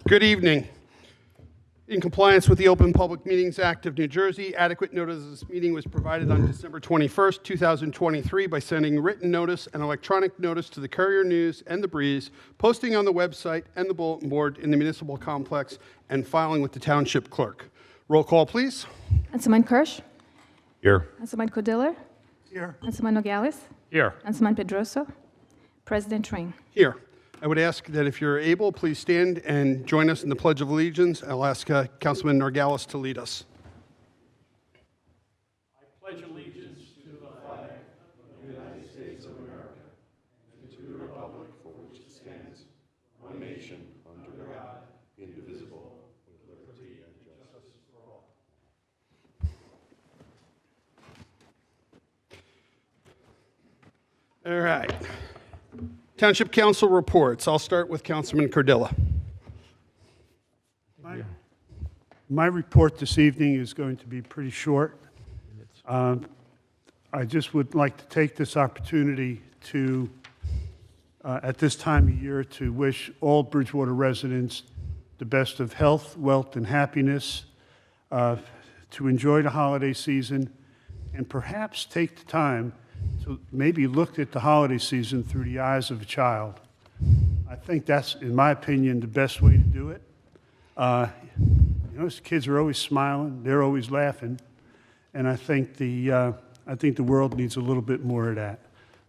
Good evening. In compliance with the Open Public Meetings Act of New Jersey, adequate notice of this meeting was provided on December 21st, 2023 by sending written notice and electronic notice to the Courier News and the Breeze, posting on the website and the bulletin board in the municipal complex, and filing with the township clerk. Roll call, please. Councilman Kirsch. Here. Councilman Cordilla. Here. Councilman Nogales. Here. Councilman Pedroso. President Train. Here. I would ask that if you're able, please stand and join us in the Pledge of Allegiance. I'll ask Councilman Nogales to lead us. I pledge allegiance to the flag of the United States of America and to the republic for which it stands, one nation, under God, indivisible, with liberty and justice for all. All right. Township Council reports. I'll start with Councilman Cordilla. My report this evening is going to be pretty short. I just would like to take this opportunity to, at this time of year, to wish all Bridgewater residents the best of health, wealth, and happiness, to enjoy the holiday season, and perhaps take the time to maybe look at the holiday season through the eyes of a child. I think that's, in my opinion, the best way to do it. You know, kids are always smiling, they're always laughing, and I think the world needs a little bit more of that.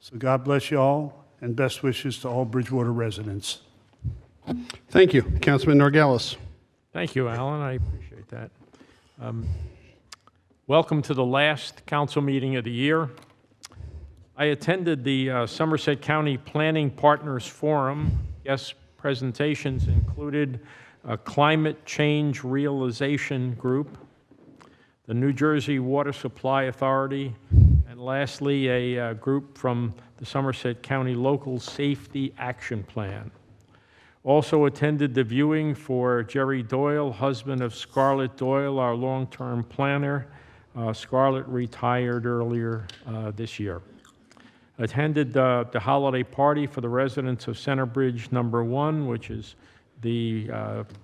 So God bless you all, and best wishes to all Bridgewater residents. Thank you. Councilman Nogales. Thank you, Alan. I appreciate that. Welcome to the last council meeting of the year. I attended the Somerset County Planning Partners Forum. Guest presentations included a Climate Change Realization Group, the New Jersey Water Supply Authority, and lastly, a group from the Somerset County Local Safety Action Plan. Also attended the viewing for Jerry Doyle, husband of Scarlett Doyle, our long-term planner. Scarlett retired earlier this year. Attended the holiday party for the residents of Centerbridge Number 1, which is the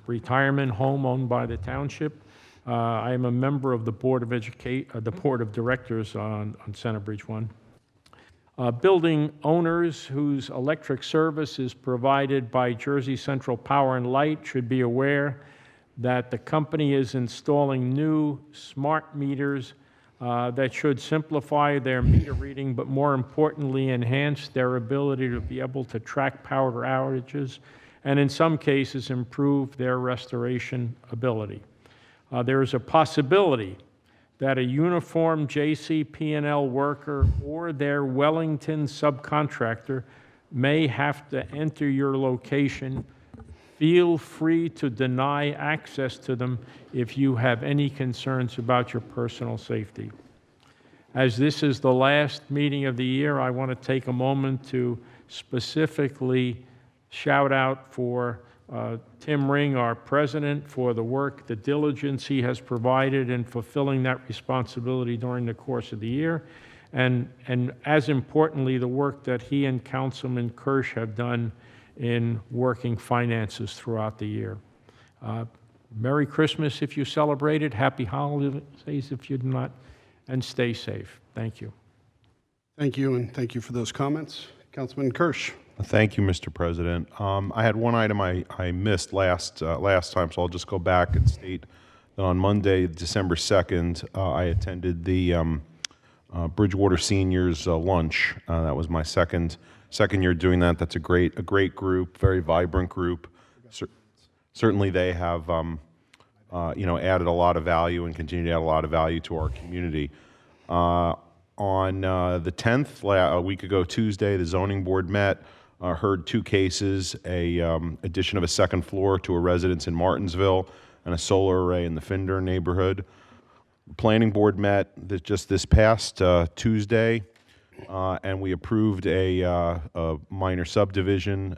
retirement home owned by the township. I am a member of the Board of Directors on Centerbridge 1. Building owners whose electric service is provided by Jersey Central Power and Light should be aware that the company is installing new smart meters that should simplify their meter reading, but more importantly, enhance their ability to be able to track power outages, and in some cases, improve their restoration ability. There is a possibility that a uniform JCP&L worker or their Wellington subcontractor may have to enter your location. Feel free to deny access to them if you have any concerns about your personal safety. As this is the last meeting of the year, I want to take a moment to specifically shout out for Tim Ring, our president, for the work, the diligence he has provided in fulfilling that responsibility during the course of the year, and as importantly, the work that he and Councilman Kirsch have done in working finances throughout the year. Merry Christmas if you celebrated, happy holidays if you do not, and stay safe. Thank you. Thank you, and thank you for those comments. Councilman Kirsch. Thank you, Mr. President. I had one item I missed last time, so I'll just go back and state that on Monday, December 2nd, I attended the Bridgewater Seniors lunch. That was my second year doing that. That's a great group, very vibrant group. Certainly, they have added a lot of value and continue to add a lot of value to our community. On the 10th, a week ago Tuesday, the zoning board met, heard two cases: addition of a second floor to a residence in Martinsville and a solar array in the Finder neighborhood. The planning board met just this past Tuesday. And we approved a minor subdivision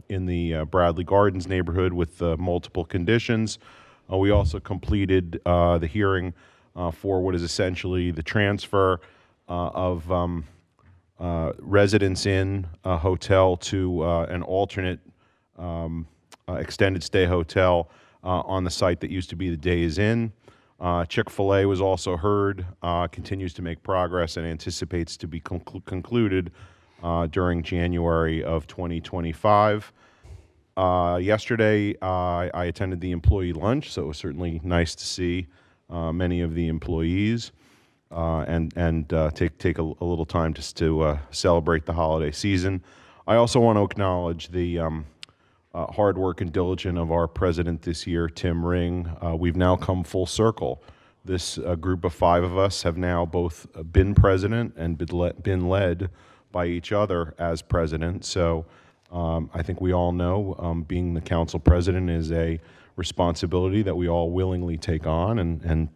in the Bradley Gardens neighborhood with multiple conditions. We also completed the hearing for what is essentially the transfer of Residence Inn hotel to an alternate extended stay hotel on the site that used to be the Days Inn. Chick-fil-A was also heard, continues to make progress, and anticipates to be concluded during January of 2025. Yesterday, I attended the employee lunch, so it was certainly nice to see many of the employees and take a little time just to celebrate the holiday season. I also want to acknowledge the hard work and diligence of our president this year, Tim Ring. We've now come full circle. This group of 5 of us have now both been president and been led by each other as president. So I think we all know being the council president is a responsibility that we all willingly take on. And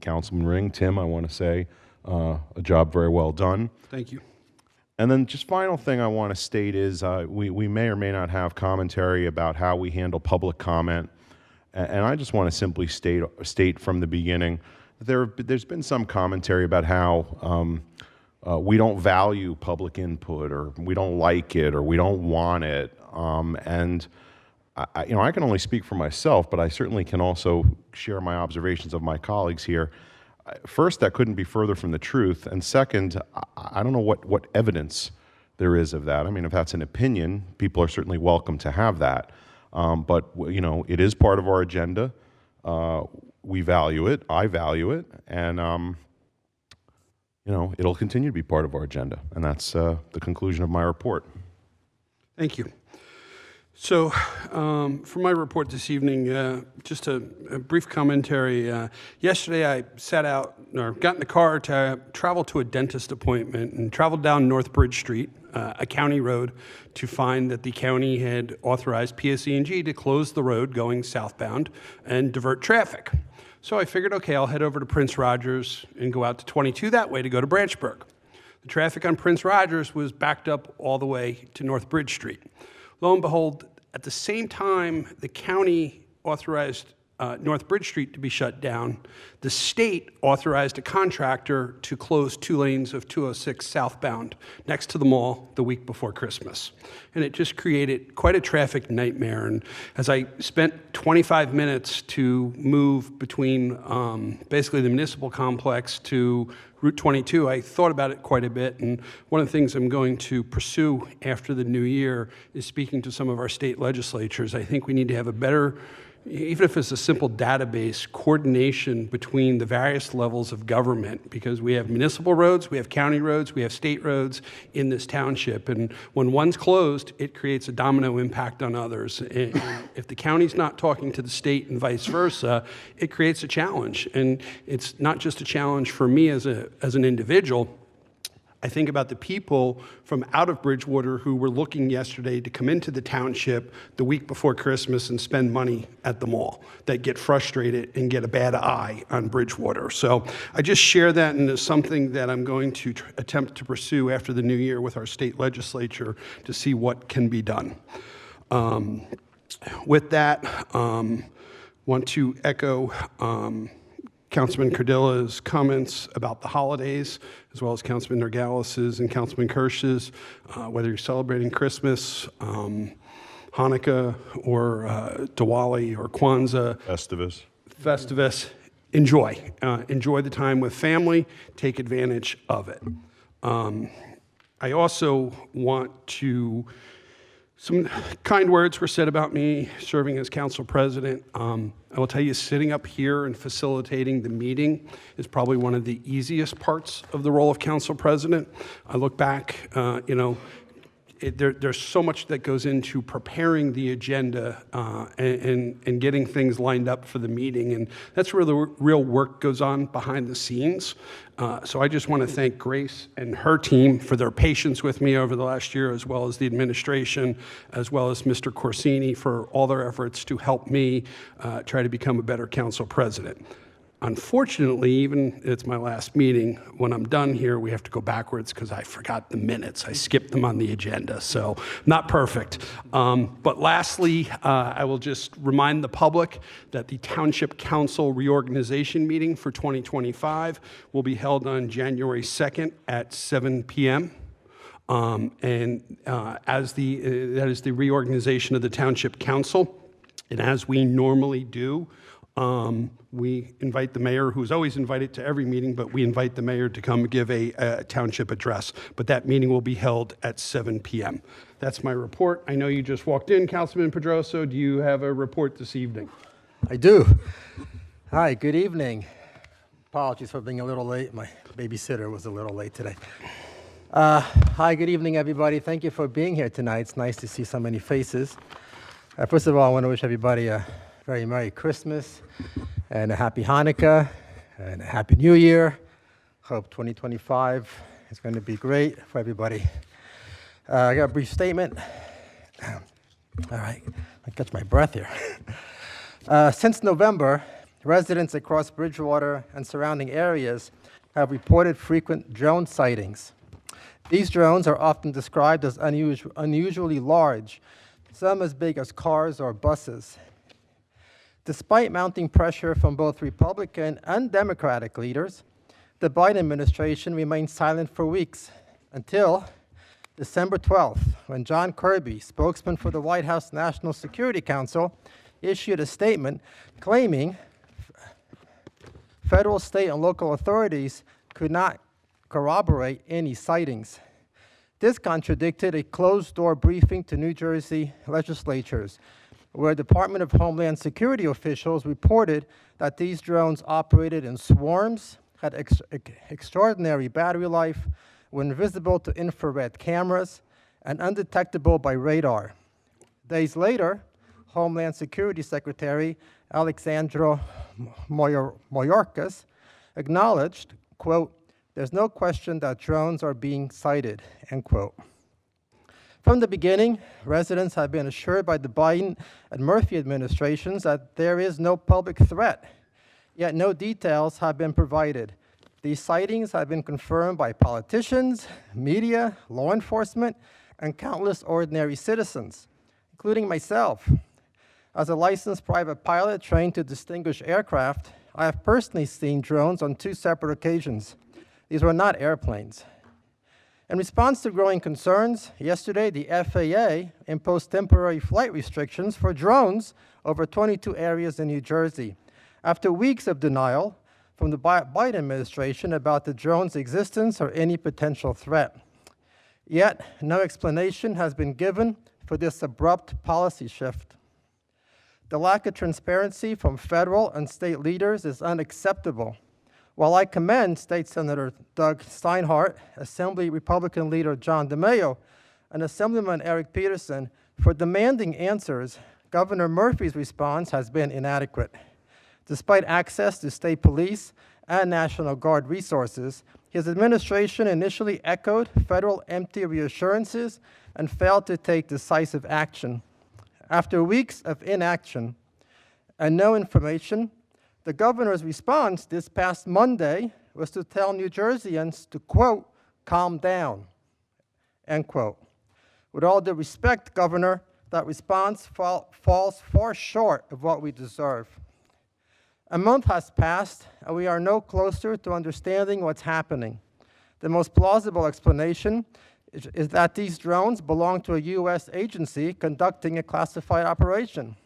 Councilman Ring, Tim, I want to say a job very well done. Thank you. And then just final thing I want to state is we may or may not have commentary about how we handle public comment. And I just want to simply state from the beginning that there's been some commentary about how we don't value public input, or we don't like it, or we don't want it. And I can only speak for myself, but I certainly can also share my observations of my colleagues here. First, that couldn't be further from the truth. And second, I don't know what evidence there is of that. I mean, if that's an opinion, people are certainly welcome to have that. But, it is part of our agenda. We value it. I value it. And, it'll continue to be part of our agenda. And that's the conclusion of my report. Thank you. So, for my report this evening, just a brief commentary. Yesterday, I got in the car to travel to a dentist appointment and traveled down North Bridge Street, a county road, to find that the county had authorized PSE&G to close the road going southbound and divert traffic. So I figured, okay, I'll head over to Prince Rogers and go out to 22 that way to go to Branchburg. The traffic on Prince Rogers was backed up all the way to North Bridge Street. Lo and behold, at the same time the county authorized North Bridge Street to be shut down, the state authorized a contractor to close 2 lanes of 206 southbound next to the mall the week before Christmas. And it just created quite a traffic nightmare. And as I spent 25 minutes to move between basically the municipal complex to Route 22, I thought about it quite a bit, and one of the things I'm going to pursue after the new year is speaking to some of our state legislatures. I think we need to have a better, even if it's a simple database, coordination between the various levels of government, because we have municipal roads, we have county roads, we have state roads in this township, and when one's closed, it creates a domino impact on others. And if the county's not talking to the state and vice versa, it creates a challenge. And it's not just a challenge for me as an individual. I think about the people from out of Bridgewater who were looking yesterday to come into the township the week before Christmas and spend money at the mall, that get frustrated and get a bad eye on Bridgewater. So I just share that, and it's something that I'm going to attempt to pursue after the new year with our state legislature to see what can be done. With that, want to echo Councilman Cardilla's comments about the holidays, as well as Councilman Norgalis's and Councilman Kirsch's, whether you're celebrating Christmas, Hanukkah, or Diwali, or Kwanzaa. Festivus. Enjoy. Enjoy the time with family. Take advantage of it. I also want to, some kind words were said about me serving as council president. I will tell you, sitting up here and facilitating the meeting is probably one of the easiest parts of the role of council president. I look back, there's so much that goes into preparing the agenda and getting things lined up for the meeting, and that's where the real work goes on behind the scenes. So I just want to thank Grace and her team for their patience with me over the last year, as well as the administration, as well as Mr. Corsini for all their efforts to help me try to become a better council president. Unfortunately, even it's my last meeting, when I'm done here, we have to go backwards because I forgot the minutes. I skipped them on the agenda, so not perfect. But lastly, I will just remind the public that the Township Council reorganization meeting for 2025 will be held on January 2nd at 7 p.m. That is the reorganization of the Township Council. And as we normally do, we invite the mayor, who's always invited to every meeting, but we invite the mayor to come give a township address. But that meeting will be held at 7 p.m. That's my report. I know you just walked in, Councilman Pedroso. Do you have a report this evening? I do. Hi, good evening. Apologies for being a little late. My babysitter was a little late today. Hi, good evening, everybody. Thank you for being here tonight. It's nice to see so many faces. First of all, I want to wish everybody a very Merry Christmas and a Happy Hanukkah and a Happy New Year. Hope 2025 is going to be great for everybody. I got a brief statement. All right, I catch my breath here. Since November, residents across Bridgewater and surrounding areas have reported frequent drone sightings. These drones are often described as unusually large, some as big as cars or buses. Despite mounting pressure from both Republican and Democratic leaders, the Biden administration remained silent for weeks until December 12th, when John Kirby, spokesman for the White House National Security Council, issued a statement claiming federal, state, and local authorities could not corroborate any sightings. This contradicted a closed-door briefing to New Jersey legislatures, where Department of Homeland Security officials reported that these drones operated in swarms, had extraordinary battery life, were invisible to infrared cameras, and undetectable by radar. Days later, Homeland Security Secretary Alexandra Mayorkas acknowledged, quote, "There's no question that drones are being sighted," end quote. From the beginning, residents have been assured by the Biden and Murphy administrations that there is no public threat, yet no details have been provided. These sightings have been confirmed by politicians, media, law enforcement, and countless ordinary citizens, including myself. As a licensed private pilot trained to distinguish aircraft, I have personally seen drones on 2 separate occasions. These were not airplanes. In response to growing concerns, yesterday the FAA imposed temporary flight restrictions for drones over 22 areas in New Jersey, after weeks of denial from the Biden administration about the drone's existence or any potential threat. Yet, no explanation has been given for this abrupt policy shift. The lack of transparency from federal and state leaders is unacceptable. While I commend State Senator Doug Steinhardt, Assembly Republican Leader John DeMaio, and Assemblyman Eric Peterson for demanding answers, Governor Murphy's response has been inadequate. Despite access to state police and National Guard resources, his administration initially echoed federal empty reassurances and failed to take decisive action. After weeks of inaction and no information, the governor's response this past Monday was to tell New Jerseyans to, quote, "calm down," end quote. With all due respect, Governor, that response falls far short of what we deserve. A month has passed, and we are no closer to understanding what's happening. The most plausible explanation is that these drones belong to a U.S. agency conducting a classified operation.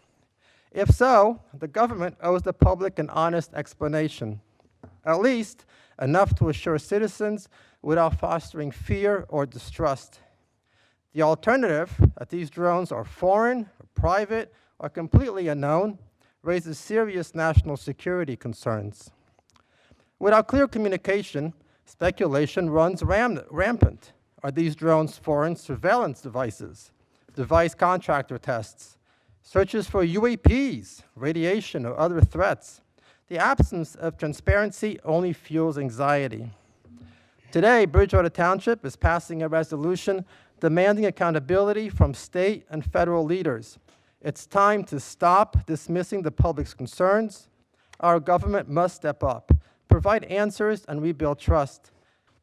If so, the government owes the public an honest explanation, at least enough to assure citizens without fostering fear or distrust. The alternative, that these drones are foreign, or private, or completely unknown, raises serious national security concerns. Without clear communication, speculation runs rampant. Are these drones foreign surveillance devices, device contractor tests, searches for UAPs, radiation, or other threats? The absence of transparency only fuels anxiety. Today, Bridgewater Township is passing a resolution demanding accountability from state and federal leaders. It's time to stop dismissing the public's concerns. Our government must step up, provide answers, and rebuild trust.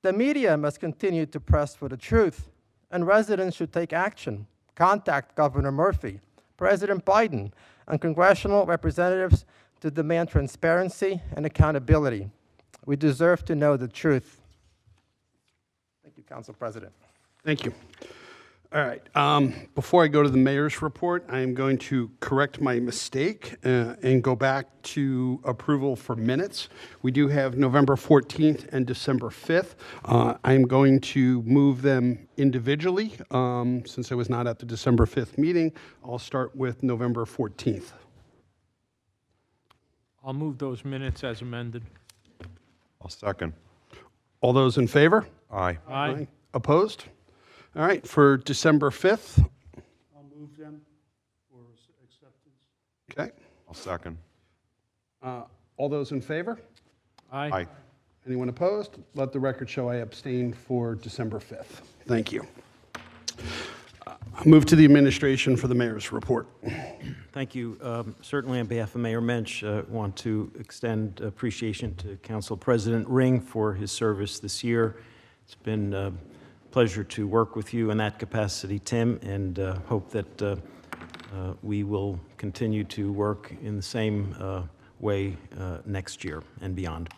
The media must continue to press for the truth, and residents should take action. Contact Governor Murphy, President Biden, and congressional representatives to demand transparency and accountability. We deserve to know the truth. Thank you, Council President. Thank you. All right. Before I go to the mayor's report, I am going to correct my mistake and go back to approval for minutes. We do have November 14th and December 5th. I'm going to move them individually since I was not at the December 5th meeting. I'll start with November 14th. I'll move those minutes as amended. I'll second. All those in favor? Aye. Aye. Opposed? All right. For December 5th. I'll move them for acceptance. Okay. I'll second. All those in favor? Aye. Aye. Anyone opposed? Let the record show I abstained for December 5th. Thank you. I'll move to the administration for the mayor's report. Thank you. Certainly on behalf of Mayor Mensch, I want to extend appreciation to Council President Ring for his service this year. It's been a pleasure to work with you in that capacity, Tim, and hope that we will continue to work in the same way next year and beyond.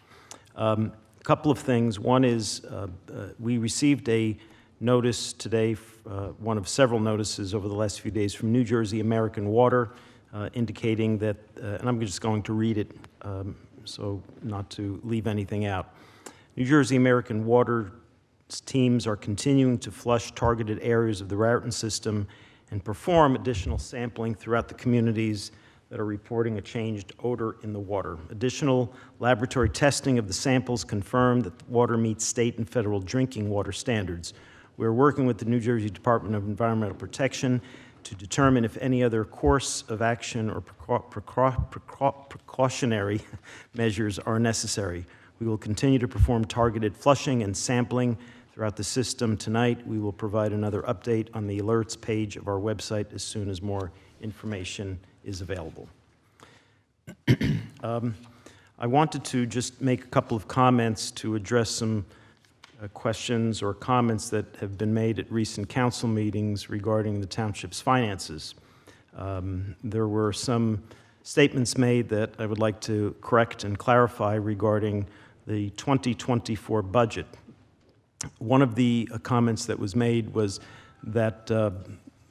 A couple of things. One is we received a notice today, one of several notices over the last few days from New Jersey American Water, indicating that, and I'm just going to read it so not to leave anything out. New Jersey American Water teams are continuing to flush targeted areas of the Raritan system and perform additional sampling throughout the communities that are reporting a changed odor in the water. Additional laboratory testing of the samples confirmed that the water meets state and federal drinking water standards. We're working with the New Jersey Department of Environmental Protection to determine if any other course of action or precautionary measures are necessary. We will continue to perform targeted flushing and sampling throughout the system tonight. We will provide another update on the alerts page of our website as soon as more information is available. I wanted to just make a couple of comments to address some questions or comments that have been made at recent council meetings regarding the township's finances. There were some statements made that I would like to correct and clarify regarding the 2024 budget. One of the comments that was made was that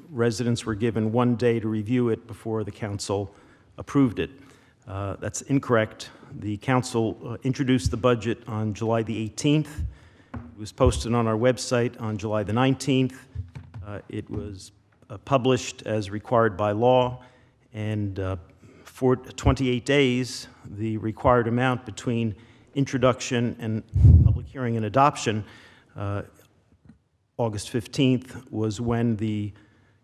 residents were given 1 day to review it before the council approved it. That's incorrect. The council introduced the budget on July the 18th. It was posted on our website on July the 19th. It was published as required by law, and for 28 days, the required amount between introduction and public hearing and adoption, August 15th, was when the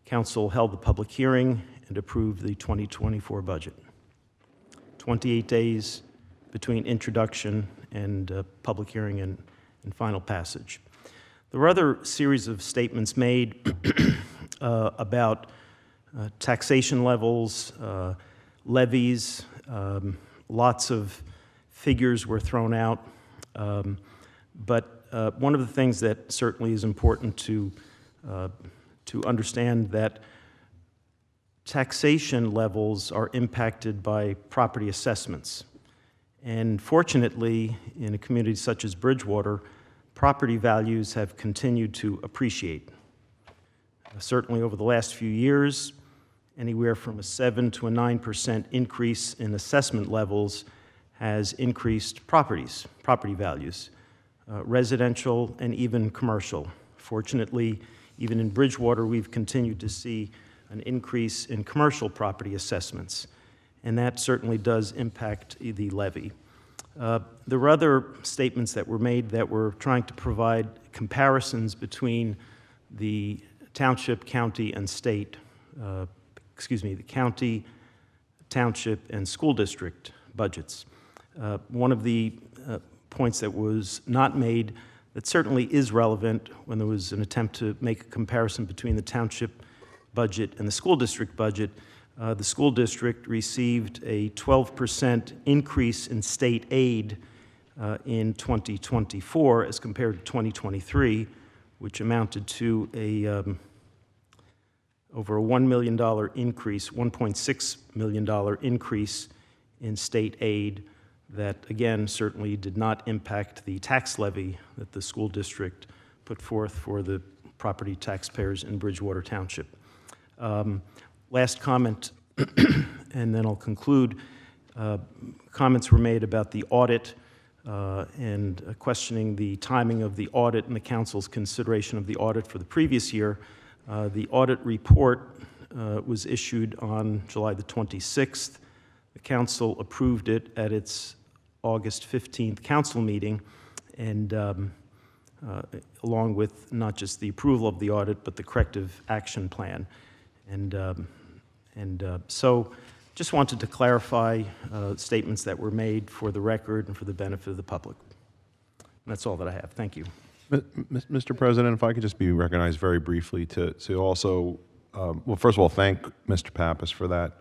council held the public hearing and approved the 2024 budget. 28 days between introduction and public hearing and final passage. There were other series of statements made about taxation levels, levies, lots of figures were thrown out, but one of the things that certainly is important to understand that taxation levels are impacted by property assessments. And fortunately, in a community such as Bridgewater, property values have continued to appreciate. Certainly over the last few years, anywhere from a 7 to a 9% increase in assessment levels has increased property values, residential and even commercial. Fortunately, even in Bridgewater, we've continued to see an increase in commercial property assessments, and that certainly does impact the levy. There were other statements that were made that were trying to provide comparisons between the township, county, and state, the county, township, and school district budgets. One of the points that was not made that certainly is relevant when there was an attempt to make a comparison between the township budget and the school district budget. The school district received a 12% increase in state aid in 2024 as compared to 2023, which amounted to over a $1 million increase, $1.6 million increase in state aid that, again, certainly did not impact the tax levy that the school district put forth for the property taxpayers in Bridgewater Township. Last comment, and then I'll conclude. Comments were made about the audit and questioning the timing of the audit and the council's consideration of the audit for the previous year. The audit report was issued on July the 26th. The council approved it at its August 15th council meeting, and along with not just the approval of the audit, but the corrective action plan. So just wanted to clarify statements that were made for the record and for the benefit of the public. And that's all that I have. Thank you. Mr. President, if I could just be recognized very briefly to also, well, first of all, thank Mr. Pappas for that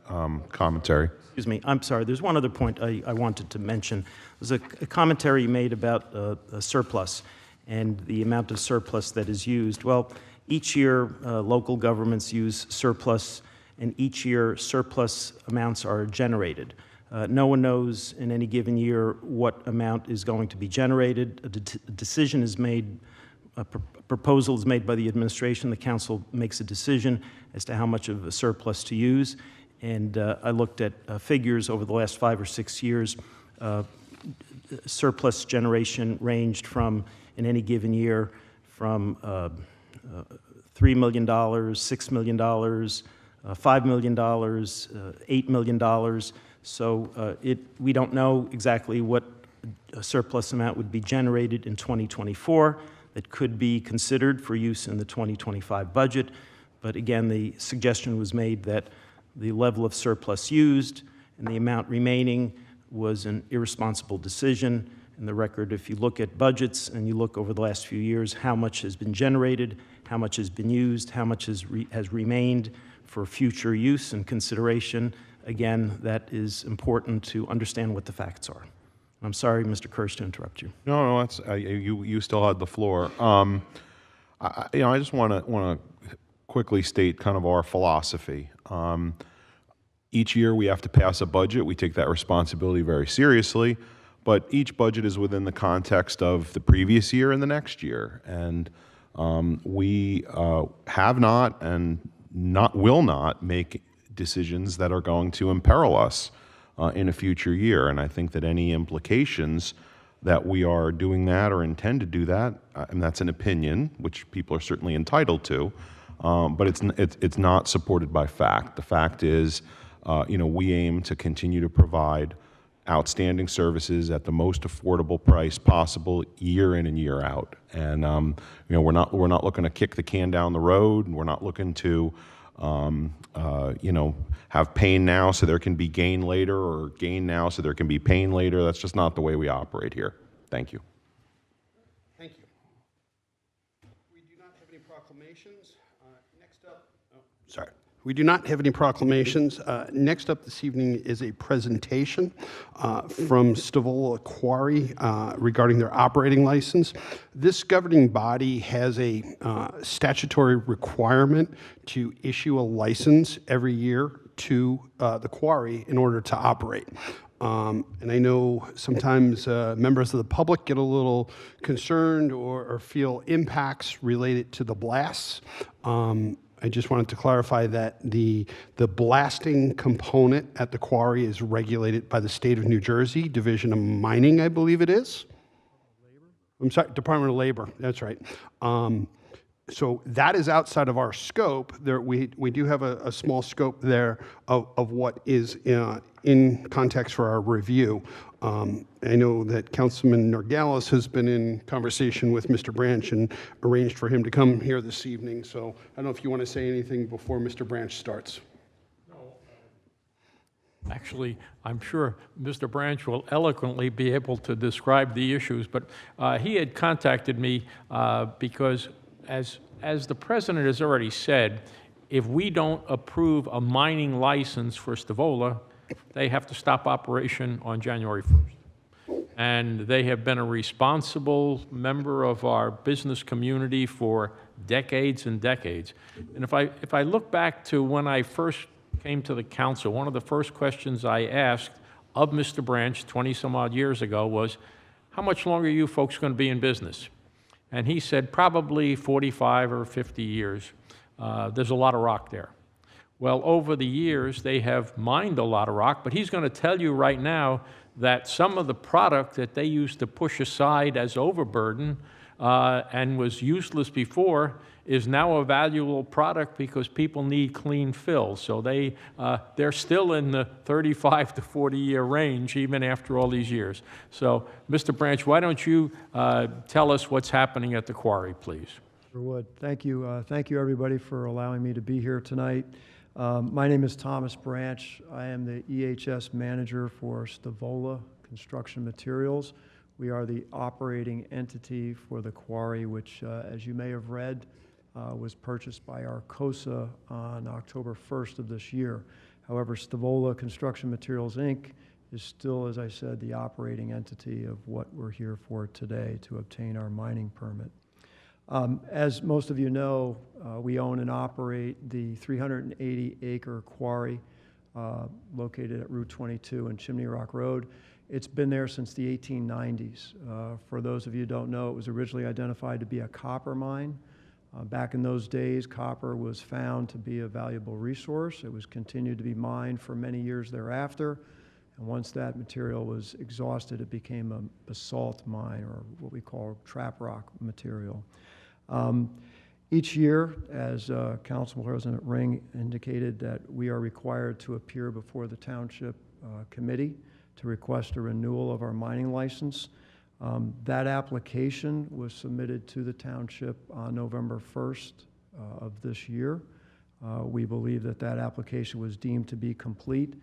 commentary. Excuse me, I'm sorry, there's one other point I wanted to mention. There's a commentary you made about a surplus and the amount of surplus that is used. Well, each year local governments use surplus, and each year surplus amounts are generated. No one knows in any given year what amount is going to be generated. A decision is made, a proposal is made by the administration. The council makes a decision as to how much of a surplus to use. And I looked at figures over the last 5 or 6 years. Surplus generation ranged from, in any given year, from $3 million, $6 million, $5 million, $8 million. So we don't know exactly what a surplus amount would be generated in 2024 that could be considered for use in the 2025 budget. But again, the suggestion was made that the level of surplus used and the amount remaining was an irresponsible decision. In the record, if you look at budgets and you look over the last few years, how much has been generated, how much has been used, how much has remained for future use and consideration, again, that is important to understand what the facts are. I'm sorry, Mr. Kirsch, to interrupt you. No, that's you still had the floor. I just want to quickly state kind of our philosophy. Each year we have to pass a budget. We take that responsibility very seriously, but each budget is within the context of the previous year and the next year. And we have not and will not make decisions that are going to imperil us in a future year. And I think that any implications that we are doing that or intend to do that, and that's an opinion, which people are certainly entitled to, but it's not supported by fact. The fact is, we aim to continue to provide outstanding services at the most affordable price possible year in and year out. And we're not looking to kick the can down the road, and we're not looking to have pain now so there can be gain later, or gain now so there can be pain later. That's just not the way we operate here. Thank you. Thank you. We do not have any proclamations. Next up, sorry. We do not have any proclamations. Next up this evening is a presentation from Stavola Quarry regarding their operating license. This governing body has a statutory requirement to issue a license every year to the quarry in order to operate. And I know sometimes members of the public get a little concerned or feel impacts related to the blasts. I just wanted to clarify that the blasting component at the quarry is regulated by the state of New Jersey, Division of Mining, I believe it is. I'm sorry, Department of Labor, that's right. So that is outside of our scope. There, we do have a small scope there of what is in context for our review. I know that Councilman Norgalis has been in conversation with Mr. Branch and arranged for him to come here this evening. So I don't know if you want to say anything before Mr. Branch starts. Actually, I'm sure Mr. Branch will eloquently be able to describe the issues, but he had contacted me because, as the president has already said, if we don't approve a mining license for Stavola, they have to stop operation on January 1st. And they have been a responsible member of our business community for decades and decades. And if I look back to when I first came to the council, one of the first questions I asked of Mr. Branch 20 some odd years ago was, how much longer are you folks going to be in business? And he said probably 45 or 50 years. There's a lot of rock there. Well, over the years, they have mined a lot of rock, but he's going to tell you right now that some of the product that they used to push aside as overburden and was useless before is now a valuable product because people need clean fill. So they're still in the 35 to 40-year range even after all these years. So, Mr. Branch, why don't you tell us what's happening at the quarry, please? Sure would. Thank you. Thank you, everybody, for allowing me to be here tonight. My name is Thomas Branch. I am the EHS manager for Stavola Construction Materials. We are the operating entity for the quarry, which, as you may have read, was purchased by Arcosa on October 1st of this year. However, Stavola Construction Materials, Inc. is still, as I said, the operating entity of what we're here for today to obtain our mining permit. As most of you know, we own and operate the 380-acre quarry located at Route 22 and Chimney Rock Road. It's been there since the 1890s. For those of you who don't know, it was originally identified to be a copper mine. Back in those days, copper was found to be a valuable resource. It was continued to be mined for many years thereafter. And once that material was exhausted, it became a basalt mine, or what we call trap rock material. Each year, as Council President Ring indicated, that we are required to appear before the Township Committee to request a renewal of our mining license. That application was submitted to the Township on November 1st of this year. We believe that that application was deemed to be complete,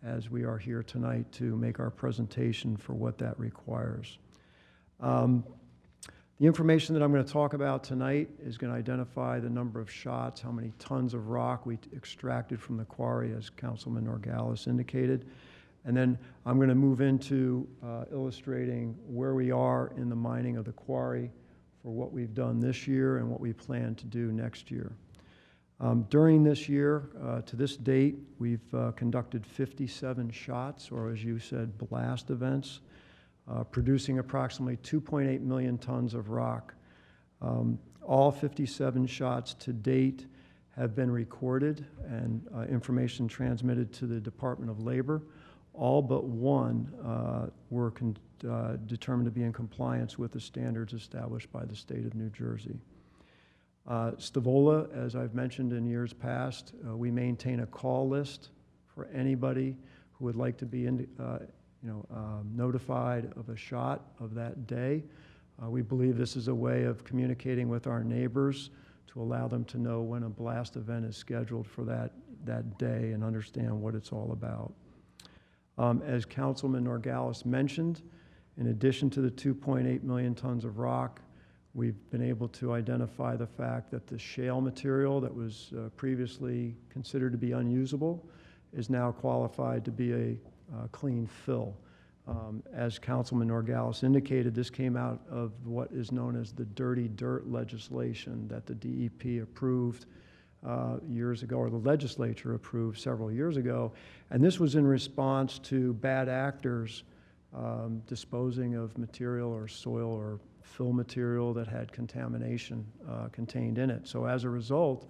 as we are here tonight to make our presentation for what that requires. The information that I'm going to talk about tonight is going to identify the number of shots, how many tons of rock we extracted from the quarry, as Councilman Norgalis indicated. And then I'm going to move into illustrating where we are in the mining of the quarry for what we've done this year and what we plan to do next year. During this year, to this date, we've conducted 57 shots, or as you said, blast events, producing approximately 2.8 million tons of rock. All 57 shots to date have been recorded and information transmitted to the Department of Labor. All but one were determined to be in compliance with the standards established by the state of New Jersey. Stavola, as I've mentioned in years past, we maintain a call list for anybody who would like to be notified of a shot of that day. We believe this is a way of communicating with our neighbors to allow them to know when a blast event is scheduled for that day and understand what it's all about. As Councilman Norgalis mentioned, in addition to the 2.8 million tons of rock, we've been able to identify the fact that the shale material that was previously considered to be unusable is now qualified to be a clean fill. As Councilman Norgalis indicated, this came out of what is known as the dirty dirt legislation that the DEP approved years ago, or the legislature approved several years ago. And this was in response to bad actors disposing of material or soil or fill material that had contamination contained in it. So as a result,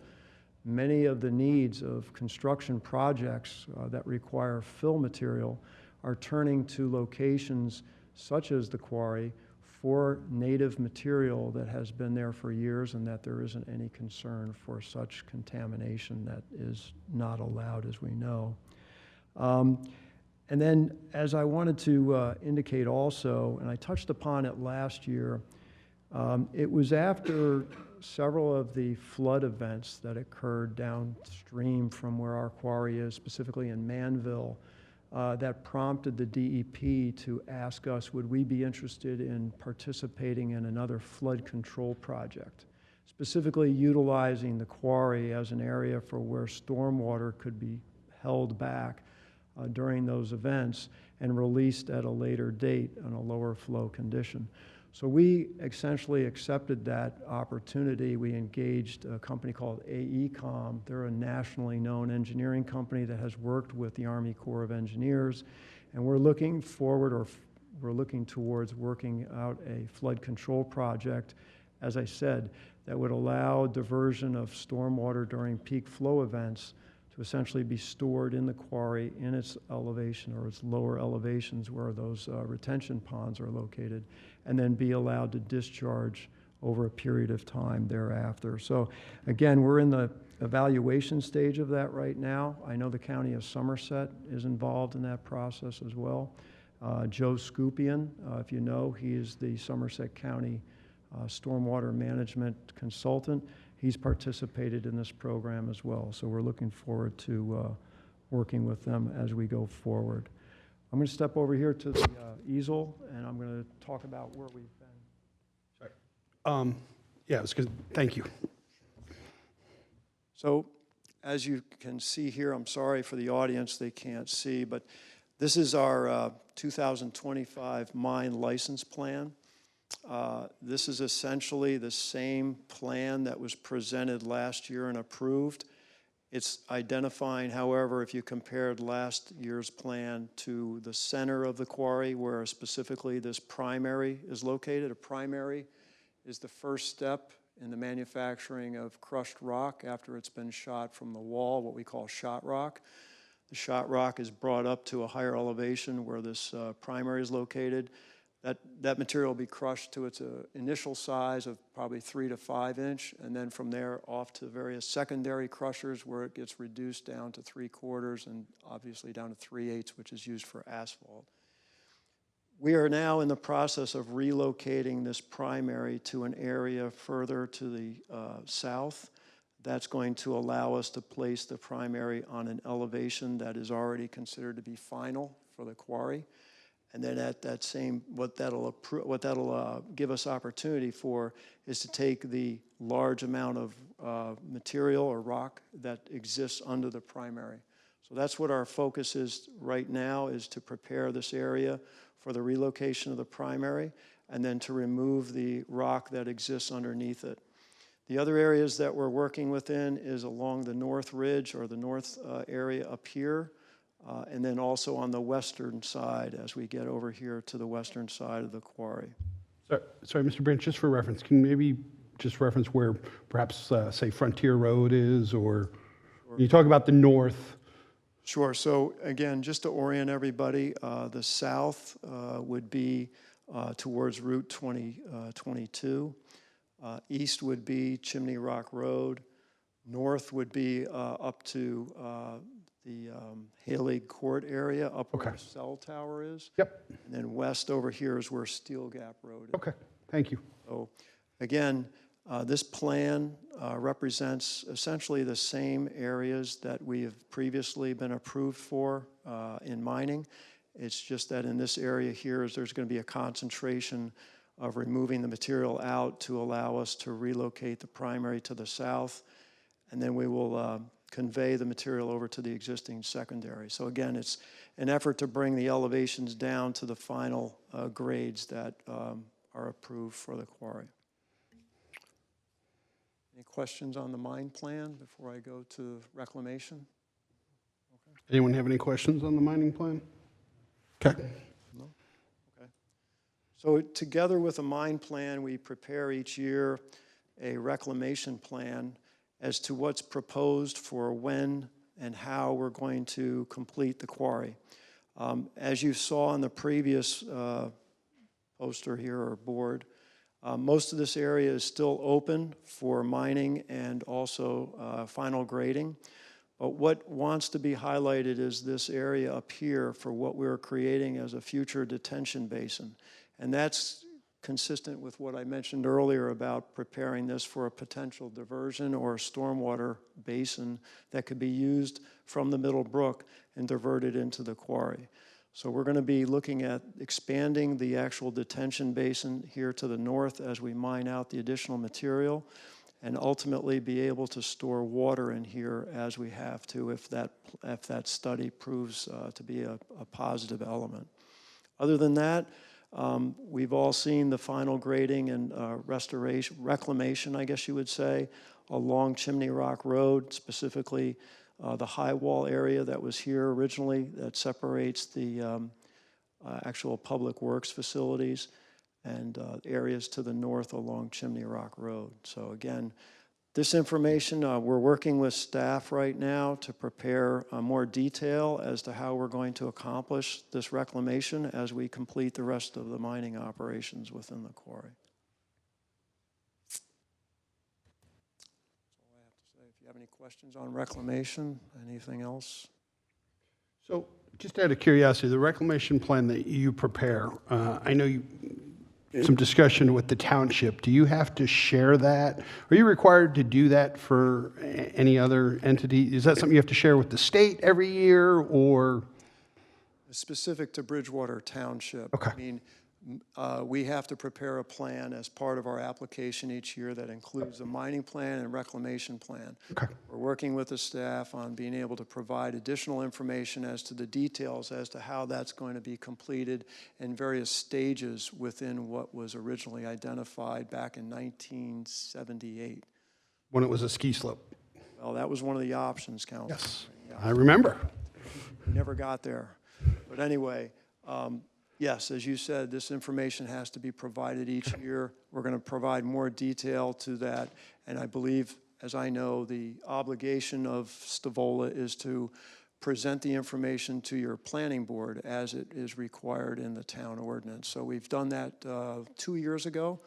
many of the needs of construction projects that require fill material are turning to locations such as the quarry for native material that has been there for years and that there isn't any concern for such contamination that is not allowed, as we know. And then, as I wanted to indicate also, and I touched upon it last year, it was after several of the flood events that occurred downstream from where our quarry is, specifically in Manville, that prompted the DEP to ask us, would we be interested in participating in another flood control project, specifically utilizing the quarry as an area for where stormwater could be held back during those events and released at a later date on a lower flow condition. So we essentially accepted that opportunity. We engaged a company called AECOM. They're a nationally known engineering company that has worked with the Army Corps of Engineers. And we're looking forward, or we're looking towards working out a flood control project as I said, that would allow diversion of stormwater during peak flow events to essentially be stored in the quarry in its elevation or its lower elevations where those retention ponds are located, and then be allowed to discharge over a period of time thereafter. So again, we're in the evaluation stage of that right now. I know the County of Somerset is involved in that process as well. Joe Scupian, if you know, he is the Somerset County stormwater management consultant. He's participated in this program as well. So we're looking forward to working with them as we go forward. I'm going to step over here to the easel, and I'm going to talk about where we've been. Yeah, it's good. Thank you. So as you can see here, I'm sorry for the audience, they can't see, but this is our 2025 mine license plan. This is essentially the same plan that was presented last year and approved. It's identifying, however, if you compared last year's plan to the center of the quarry where specifically this primary is located. A primary is the first step in the manufacturing of crushed rock after it's been shot from the wall, what we call shot rock. The shot rock is brought up to a higher elevation where this primary is located. That material will be crushed to its initial size of probably 3 to 5 inch, and then from there off to various secondary crushers where it gets reduced down to 3/4 and obviously down to 3/8, which is used for asphalt. We are now in the process of relocating this primary to an area further to the south. That's going to allow us to place the primary on an elevation that is already considered to be final for the quarry. And then at that same, what that'll give us opportunity for is to take the large amount of material or rock that exists under the primary. So that's what our focus is right now, is to prepare this area for the relocation of the primary and then to remove the rock that exists underneath it. The other areas that we're working within is along the north ridge or the north area up here, and then also on the western side as we get over here to the western side of the quarry. Sorry, Mr. Branch, just for reference, can you maybe just reference where perhaps, say, Frontier Road is, or when you talk about the north? Sure. So again, just to orient everybody, the south would be towards Route 22. East would be Chimney Rock Road. North would be up to the Haley Court area, up where the cell tower is. Yep. And then west over here is where Steel Gap Road is. Okay, thank you. So again, this plan represents essentially the same areas that we have previously been approved for in mining. It's just that in this area here there's going to be a concentration of removing the material out to allow us to relocate the primary to the south, and then we will convey the material over to the existing secondary. So again, it's an effort to bring the elevations down to the final grades that are approved for the quarry. Any questions on the mine plan before I go to reclamation? Anyone have any questions on the mining plan? Okay. No? Okay. So together with a mine plan, we prepare each year a reclamation plan as to what's proposed for when and how we're going to complete the quarry. As you saw on the previous poster here or board, most of this area is still open for mining and also final grading. But what wants to be highlighted is this area up here for what we're creating as a future detention basin. And that's consistent with what I mentioned earlier about preparing this for a potential diversion or stormwater basin that could be used from the Middle Brook and diverted into the quarry. So we're going to be looking at expanding the actual detention basin here to the north as we mine out the additional material, and ultimately be able to store water in here as we have to if that study proves to be a positive element. Other than that, we've all seen the final grading and reclamation, I guess you would say, along Chimney Rock Road, specifically the high wall area that was here originally that separates the actual public works facilities. and areas to the north along Chimney Rock Road. So again, this information, we're working with staff right now to prepare more detail as to how we're going to accomplish this reclamation as we complete the rest of the mining operations within the quarry. That's all I have to say. If you have any questions on reclamation, anything else? So just out of curiosity, the reclamation plan that you prepare, I know you, some discussion with the township. Do you have to share that? Are you required to do that for any other entity? Is that something you have to share with the state every year, or? Specific to Bridgewater Township. Okay. I mean, we have to prepare a plan as part of our application each year that includes a mining plan and reclamation plan. Okay. We're working with the staff on being able to provide additional information as to the details as to how that's going to be completed in various stages within what was originally identified back in 1978. When it was a ski slope? Well, that was one of the options, Council. Yes, I remember. We never got there. But anyway, yes, as you said, this information has to be provided each year. We're going to provide more detail to that. And I believe, as I know, the obligation of Stavola is to present the information to your planning board as it is required in the town ordinance. So we've done that 2 years ago.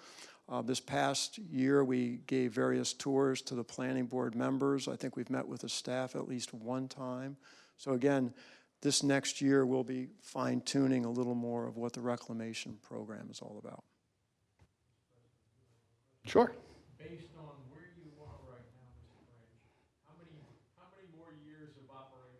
This past year, we gave various tours to the planning board members. I think we've met with the staff at least one time. So again, this next year, we'll be fine-tuning a little more of what the reclamation program is all about. Sure. Based on where you are right now, Mr. Branch, how many more years of operation?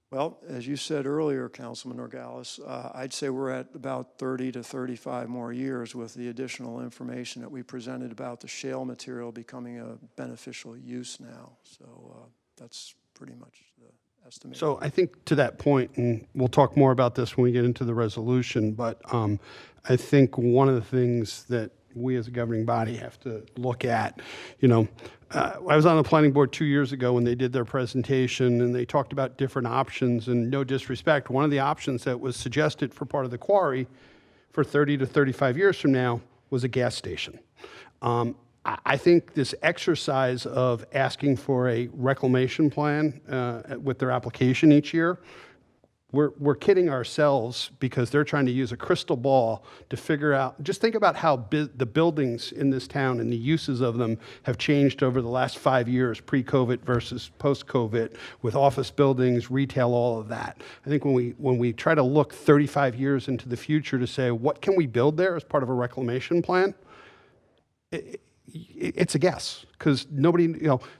Well, as you said earlier, Councilman Nogales, I'd say we're at about 30 to 35 more years with the additional information that we presented about the shale material becoming a beneficial use now. So that's pretty much the estimate. So I think to that point, and we'll talk more about this when we get into the resolution, but I think one of the things that we as a governing body have to look at, I was on the planning board 2 years ago when they did their presentation and they talked about different options, and no disrespect, one of the options that was suggested for part of the quarry for 30 to 35 years from now was a gas station. I think this exercise of asking for a reclamation plan with their application each year, we're kidding ourselves because they're trying to use a crystal ball to figure out, just think about how the buildings in this town and the uses of them have changed over the last 5 years, pre-COVID versus post-COVID, with office buildings, retail, all of that. I think when we try to look 35 years into the future to say, what can we build there as part of a reclamation plan? It's a guess, because nobody,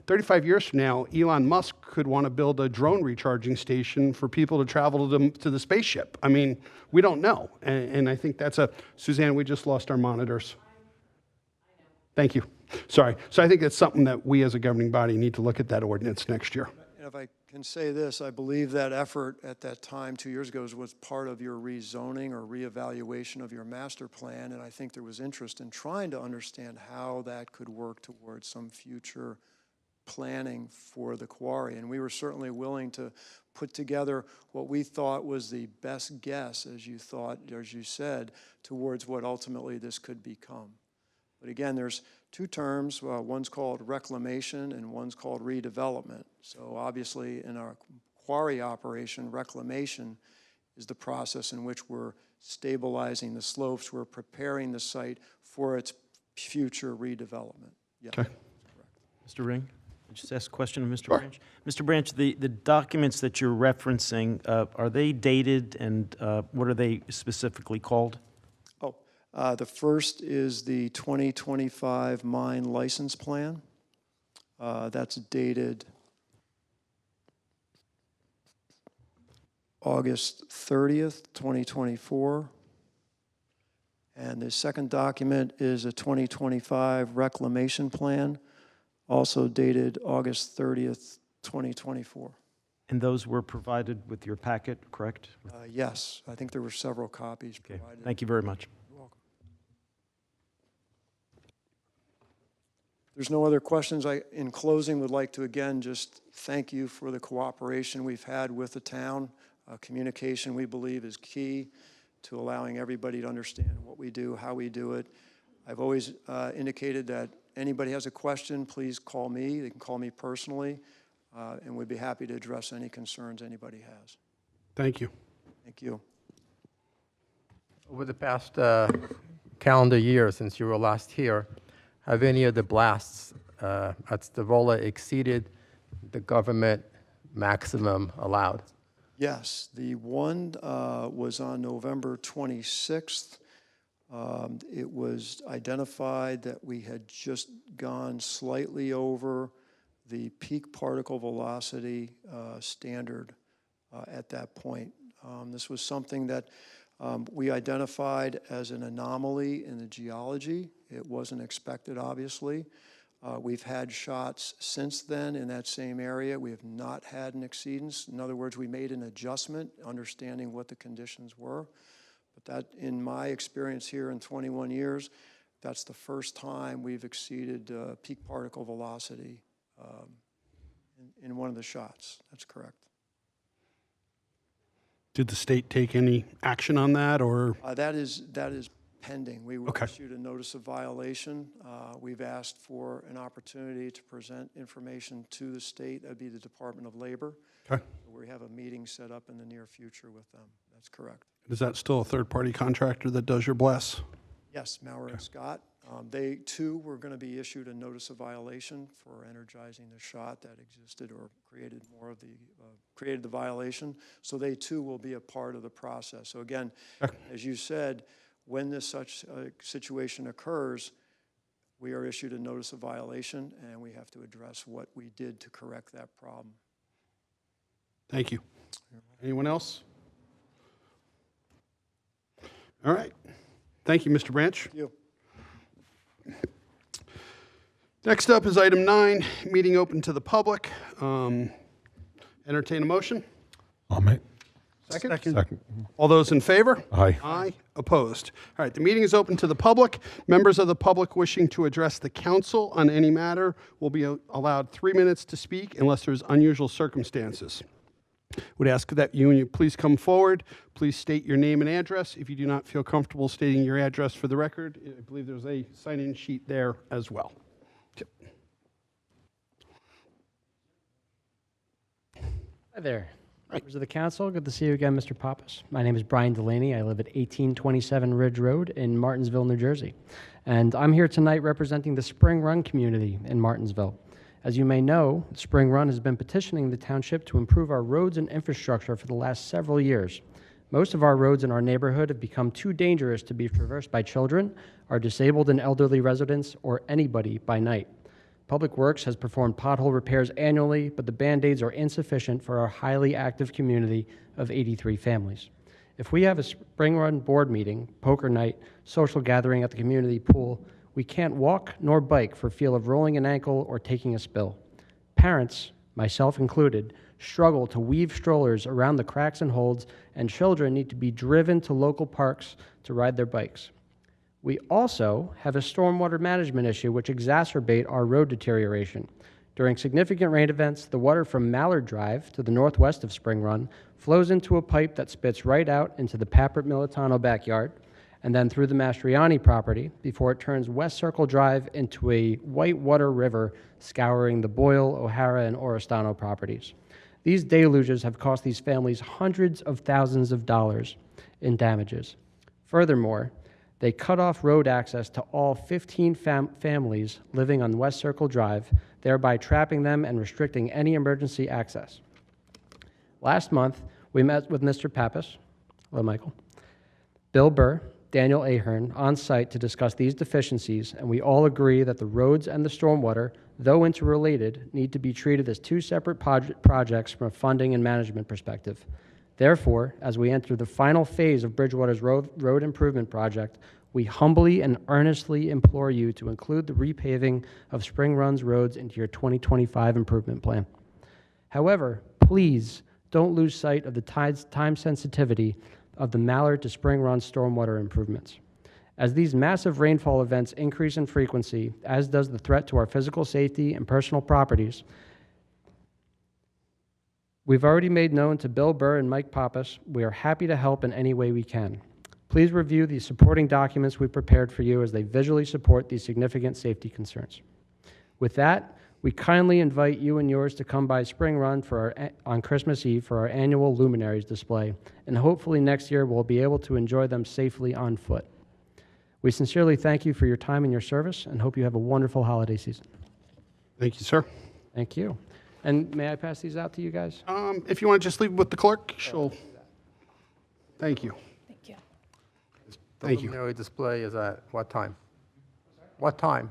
35 years from now, Elon Musk could want to build a drone recharging station for people to travel to the spaceship. I mean, we don't know. And I think that's Suzanne, we just lost our monitors. Thank you. Sorry. So I think that's something that we as a governing body need to look at that ordinance next year. And if I can say this, I believe that effort at that time 2 years ago was part of your rezoning or reevaluation of your master plan, and I think there was interest in trying to understand how that could work towards some future planning for the quarry. And we were certainly willing to put together what we thought was the best guess, as you said, towards what ultimately this could become. But again, there's two terms. One's called reclamation and one's called redevelopment. So obviously in our quarry operation, reclamation is the process in which we're stabilizing the slopes. We're preparing the site for its future redevelopment. Yes. Okay. Mr. Ring, I just ask a question of Mr. Sure. Branch. Mr. Branch, the documents that you're referencing, are they dated, and what are they specifically called? The first is the 2025 mine license plan. That's dated August 30th, 2024. And the second document is a 2025 reclamation plan, also dated August 30th, 2024. And those were provided with your packet, correct? Yes, I think there were several copies Okay, provided. thank you very much. You're welcome. There's no other questions. In closing, would like to again just thank you for the cooperation we've had with the town. Communication, we believe, is key. to allowing everybody to understand what we do, how we do it. I've always indicated that anybody has a question, please call me. They can call me personally, and we'd be happy to address any concerns anybody has. Thank you. Thank you. Over the past calendar year since you were last here, have any of the blasts at Stavola exceeded the government maximum allowed? Yes, the one was on November 26th. It was identified that we had just gone slightly over the peak particle velocity standard at that point. This was something that we identified as an anomaly in the geology. It wasn't expected, obviously. We've had shots since then in that same area. We have not had an exceedance. In other words, we made an adjustment, understanding what the conditions were. But that, in my experience here in 21 years, that's the first time we've exceeded peak particle velocity in one of the shots. That's correct. Did the state take any action on that, or? That is pending. We Okay. issued a notice of violation. We've asked for an opportunity to present information to the state. That'd be the Department of Labor. Okay. We have a meeting set up in the near future with them. That's correct. Is that still a third-party contractor that does your bless? Yes, Maurer and Scott. They, too, were going to be issued a notice of violation for energizing the shot that existed or created more of the, created the violation. So they, too, will be a part of the process. So again, as you said, when this such situation occurs, we are issued a notice of violation, and we have to address what we did to correct that problem. Thank you. Anyone else? All right. Thank you, Mr. Branch. Thank you. Next up is item 9, meeting open to the public. Entertain a motion. I'll make. Second. All those in favor? Aye. Aye. Opposed? All right, the meeting is open to the public. Members of the public wishing to address the council on any matter will be allowed 3 minutes to speak unless there's unusual circumstances. Would ask that you please come forward. Please state your name and address. If you do not feel comfortable stating your address for the record, I believe there's a sign-in sheet there as well. Hi there, members of the council. Good to see you again, Mr. Pappas. My name is Brian Delaney. I live at 1827 Ridge Road in Martinsville, New Jersey. And I'm here tonight representing the Spring Run community in Martinsville. As you may know, Spring Run has been petitioning the township to improve our roads and infrastructure for the last several years. Most of our roads in our neighborhood have become too dangerous to be traversed by children, our disabled and elderly residents, or anybody by night. Public Works has performed pothole repairs annually, but the Band-Aids are insufficient for our highly active community of 83 families. If we have a Spring Run board meeting, poker night, social gathering at the community pool, we can't walk nor bike for fear of rolling an ankle or taking a spill. Parents, myself included, struggle to weave strollers around the cracks and holds, and children need to be driven to local parks to ride their bikes. We also have a stormwater management issue which exacerbate our road deterioration. During significant rain events, the water from Mallard Drive to the northwest of Spring Run flows into a pipe that spits right out into the Papert Militano backyard and then through the Mastriani property before it turns West Circle Drive into a whitewater river scouring the Boyle, O'Hara, and Oristano properties. These deluges have cost these families hundreds of thousands of dollars in damages. Furthermore, they cut off road access to all 15 families living on West Circle Drive, thereby trapping them and restricting any emergency access. Last month, we met with Mr. Pappas, hello Michael, Bill Burr, Daniel Ahern on site to discuss these deficiencies, and we all agree that the roads and the stormwater, though interrelated, need to be treated as two separate projects from a funding and management perspective. Therefore, as we enter the final phase of Bridgewater's road improvement project, we humbly and earnestly implore you to include the repaving of Spring Run's roads into your 2025 improvement plan. However, please don't lose sight of the time sensitivity of the Mallard to Spring Run stormwater improvements. As these massive rainfall events increase in frequency, as does the threat to our physical safety and personal properties, we've already made known to Bill Burr and Mike Pappas we are happy to help in any way we can. Please review the supporting documents we prepared for you as they visually support these significant safety concerns. With that, we kindly invite you and yours to come by Spring Run on Christmas Eve for our annual luminaries display, and hopefully next year we'll be able to enjoy them safely on foot. We sincerely thank you for your time and your service and hope you have a wonderful holiday season. Thank you, sir. Thank you. And may I pass these out to you guys? If you want to just leave with the clerk, she'll. Thank you. Thank you. Thank you. Preliminary display is at what time? What time?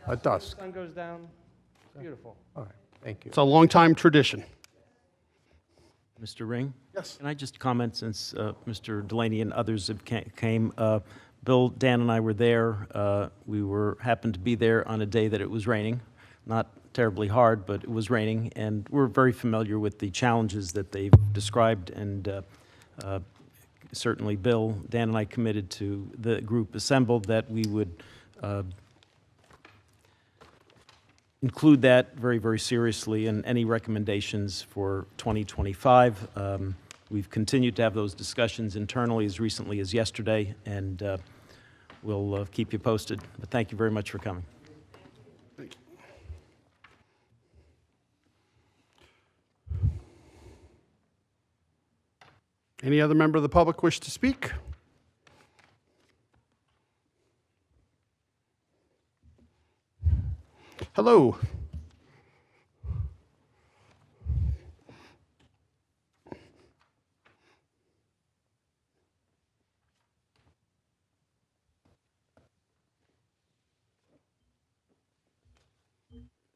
At dusk. Sun goes down. Beautiful. All right, thank you. It's a long-time tradition. Mr. Ring? Yes. Can I just comment, since Mr. Delaney and others have came? Bill, Dan, and I were there. We happened to be there on a day that it was raining. Not terribly hard, but it was raining, and we're very familiar with the challenges that they've described, and certainly Bill, Dan, and I committed to the group assembled that we would include that very, very seriously in any recommendations for 2025. We've continued to have those discussions internally as recently as yesterday, and we'll keep you posted. But thank you very much for coming. Thank you. Any other member of the public wish to speak? Hello.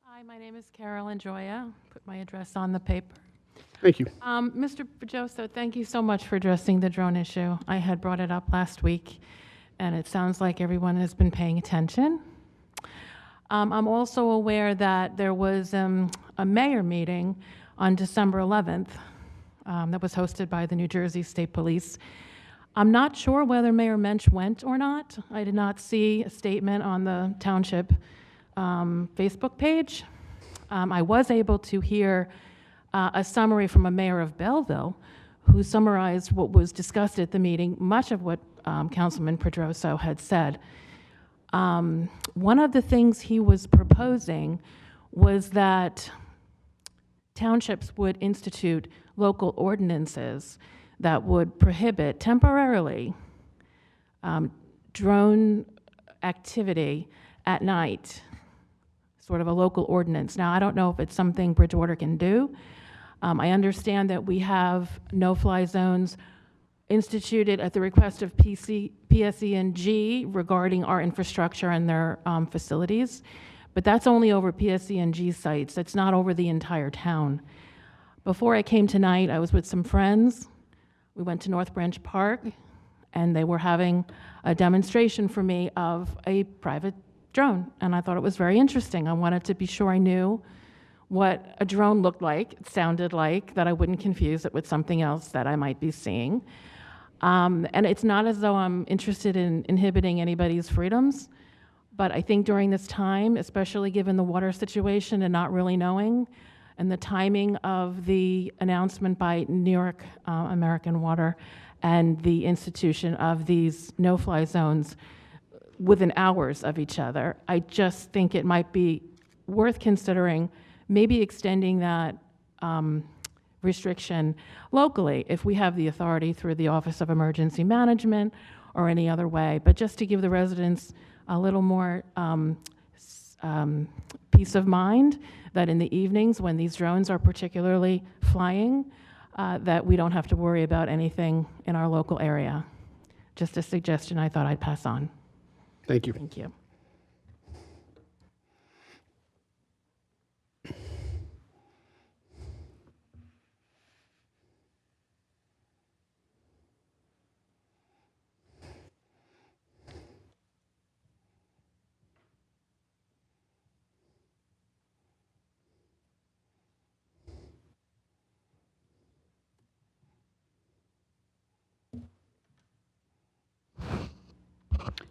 Hi, my name is Carolyn Joya. Put my address on the paper. Thank you. Mr. Bajoso, thank you so much for addressing the drone issue. I had brought it up last week, and it sounds like everyone has been paying attention. I'm also aware that there was a mayor meeting on December 11th that was hosted by the New Jersey State Police. I'm not sure whether Mayor Mensch went or not. I did not see a statement on the township Facebook page. I was able to hear a summary from a mayor of Belleville who summarized what was discussed at the meeting, much of what Councilman Pedroso had said. One of the things he was proposing was that townships would institute local ordinances that would prohibit temporarily drone activity at night, sort of a local ordinance. Now, I don't know if it's something Bridgewater can do. I understand that we have no-fly zones instituted at the request of PSE&G regarding our infrastructure and their facilities, but that's only over PSE&G sites. That's not over the entire town. Before I came tonight, I was with some friends. We went to North Branch Park, and they were having a demonstration for me of a private drone, and I thought it was very interesting. I wanted to be sure I knew what a drone looked like, it sounded like, that I wouldn't confuse it with something else that I might be seeing. And it's not as though I'm interested in inhibiting anybody's freedoms, but I think during this time, especially given the water situation and not really knowing, and the timing of the announcement by New York American Water and the institution of these no-fly zones within hours of each other, I just think it might be worth considering maybe extending that restriction locally if we have the authority through the Office of Emergency Management or any other way, but just to give the residents a little more peace of mind that in the evenings when these drones are particularly flying, that we don't have to worry about anything in our local area. Just a suggestion I thought I'd pass on. Thank you. Thank you.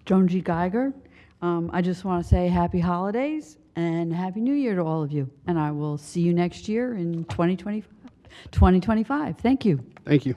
Joan G. Geiger. I just want to say happy holidays and happy new year to all of you. And I will see you next year in 2025. Thank you. Thank you.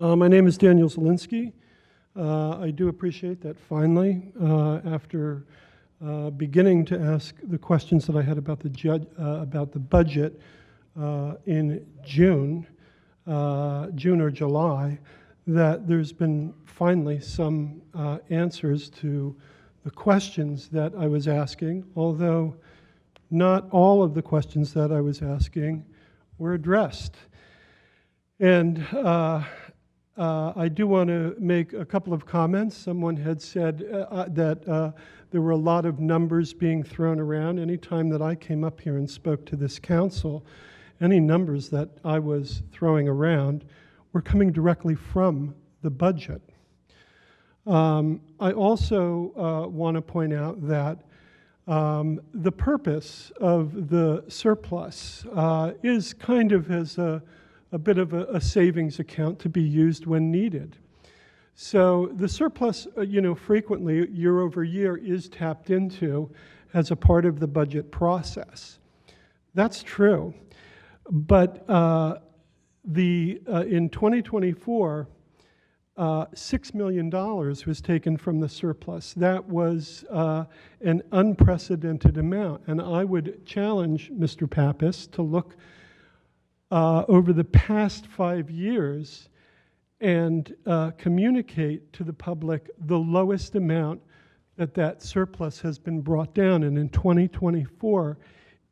My name is Daniel Zielinski. I do appreciate that finally, after beginning to ask the questions that I had about the budget in June or July, that there's been finally some answers to the questions that I was asking, although not all of the questions that I was asking were addressed. And I do want to make a couple of comments. Someone had said that there were a lot of numbers being thrown around. Anytime that I came up here and spoke to this council, any numbers that I was throwing around were coming directly from the budget. I also want to point out that the purpose of the surplus is kind of as a bit of a savings account to be used when needed. So the surplus, frequently year over year is tapped into as a part of the budget process. That's true. But in 2024, $6 million was taken from the surplus. That was an unprecedented amount. And I would challenge Mr. Pappas to look over the past 5 years and communicate to the public the lowest amount that surplus has been brought down. And in 2024,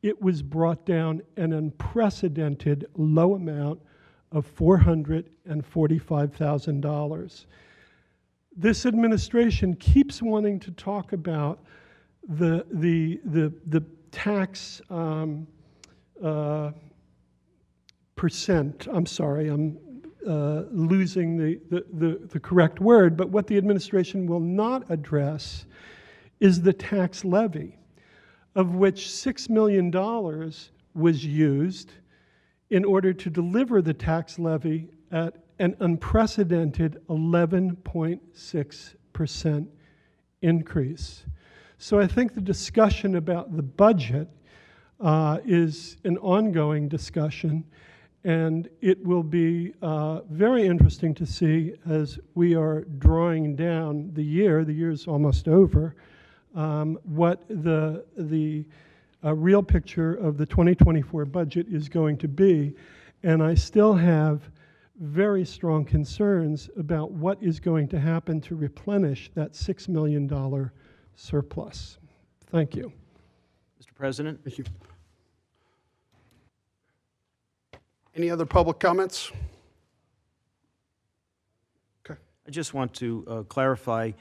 it was brought down an unprecedented low amount of $445,000. This administration keeps wanting to talk about the tax percent. I'm sorry, I'm losing the correct word, but what the administration will not address is the tax levy, of which $6 million was used in order to deliver the tax levy at an unprecedented 11.6% increase. So I think the discussion about the budget is an ongoing discussion, and it will be very interesting to see as we are drawing down the year's almost over, what the real picture of the 2024 budget is going to be. And I still have very strong concerns about what is going to happen to replenish that $6 million surplus. Thank you. Mr. President? Thank you. Any other public comments? Okay. I just want to clarify,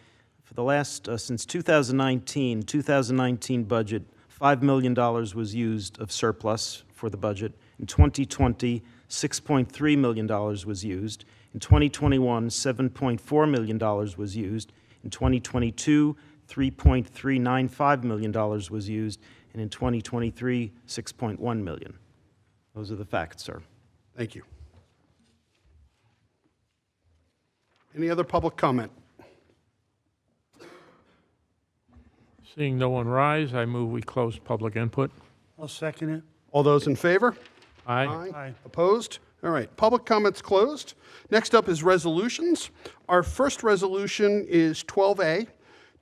for the last, since 2019 budget, $5 million was used of surplus for the budget. In 2020, $6.3 million was used. In 2021, $7.4 million was used. In 2022, $3.395 million was used. And in 2023, $6.1 million. Those are the facts, sir. Thank you. Any other public comment? Seeing no one rise, I move we close public input. I'll second it. All those in favor? Aye. Aye. Opposed? All right, public comments closed. Next up is resolutions. Our first resolution is 12A,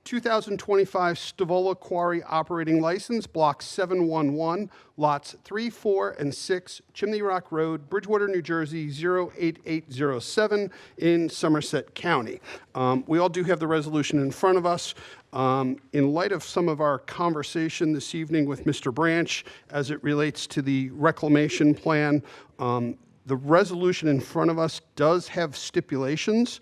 2025 Stavola Quarry Operating License, Block 711, Lots 3, 4, and 6, Chimney Rock Road, Bridgewater, New Jersey, 08807 in Somerset County. We all do have the resolution in front of us. In light of some of our conversation this evening with Mr. Branch as it relates to the reclamation plan, the resolution in front of us does have stipulations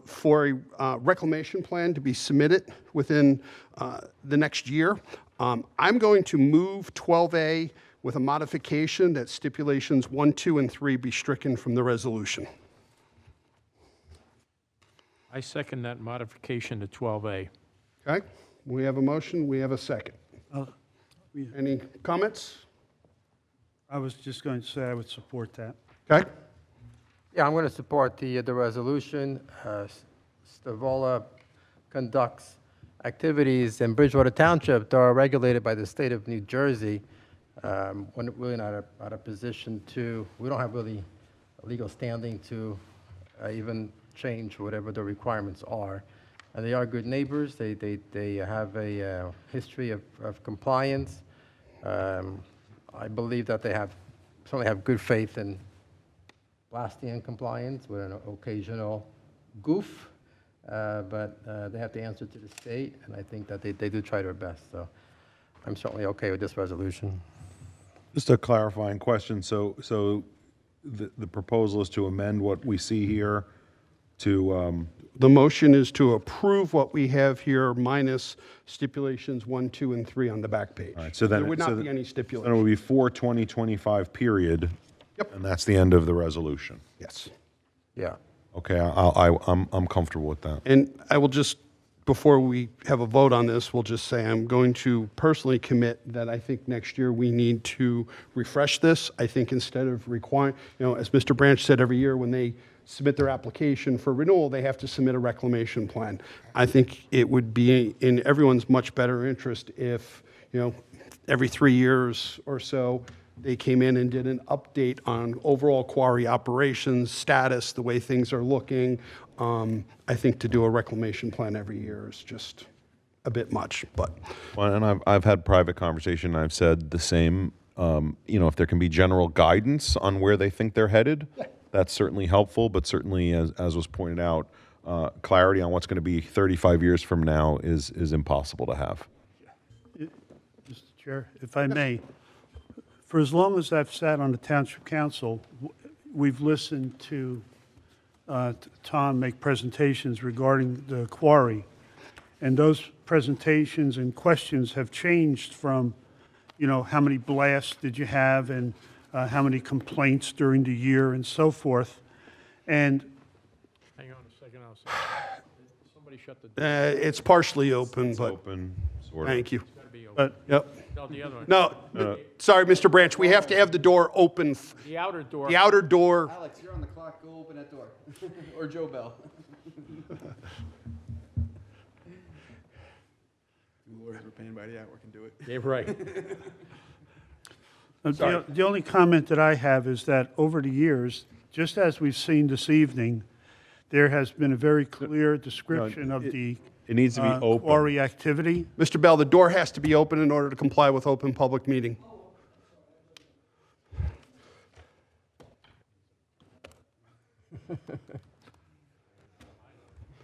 for a reclamation plan to be submitted within the next year. I'm going to move 12A with a modification that stipulations 1, 2, and 3 be stricken from the resolution. I second that modification to 12A. Okay, we have a motion, we have a second. Any comments? I was just going to say I would support that. Okay, Yeah, I'm going to support the resolution. Stavola conducts activities in Bridgewater Township that are regulated by the state of New Jersey. We're really not a position to, we don't have really a legal standing to even change whatever the requirements are. And they are good neighbors. They have a history of compliance. I believe that they certainly have good faith in lasting in compliance with an occasional goof, but they have to answer to the state, and I think that they do try their best. So I'm certainly okay with this resolution. Just a clarifying question. So the proposal is to amend what we see here to, The motion is to approve what we have here minus stipulations 1, 2, and 3 on the back page. all right, so then. There would so not be then- any Then it stipulation. would be for 2025, period. Yep. And that's the end of the resolution. Yes. Yeah. Okay, I'm comfortable with that. And I will just, before we have a vote on this, we'll just say I'm going to personally commit that I think next year we need to refresh this. I think instead of requiring, as Mr. Branch said, every year when they submit their application for renewal, they have to submit a reclamation plan. I think it would be in everyone's much better interest if, every 3 years or so, they came in and did an update on overall quarry operations, status, the way things are looking. I think to do a reclamation plan every year is just a bit much, but. Well, and I've had private conversation, I've said the same, if there can be general guidance on where they think they're headed, that's certainly helpful, but certainly, as was pointed out, clarity on what's going to be 35 years from now is impossible to have. Mr. Chair, if I may, for as long as I've sat on the Township Council, we've listened to Tom make presentations regarding the quarry. And those presentations and questions have changed from, how many blasts did you have and how many complaints during the year and so forth. And Hang on a second, I'll say. Somebody shut the, It's partially open, It's but open, sort of. thank you. gotta be open. but Yep. No, the other one. No, sorry, Mr. Branch, we have to have the door open, The outer door. the outer door. Alex, you're on the clock. Go open that door. Or Joe Bell. Lawyers were paying by the hour can do it. Yeah, right. the only comment that I have is that over the years, just as we've seen this evening, there has been a very clear description of the It needs to be open. quarry activity. Mr. Bell, the door has to be open in order to comply with open public meeting.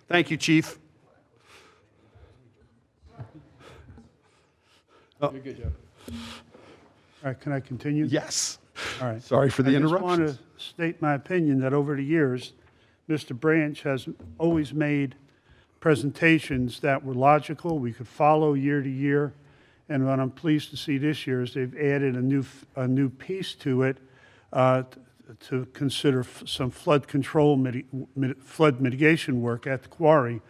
Thank you, Chief. You're good, Joe. All right, can I continue? Yes. All right. Sorry for the I just interruptions. want to state my opinion that over the years, Mr. Branch has always made presentations that were logical, we could follow year to year. And what I'm pleased to see this year is they've added a new piece to it to consider some flood control, flood mitigation work at the quarry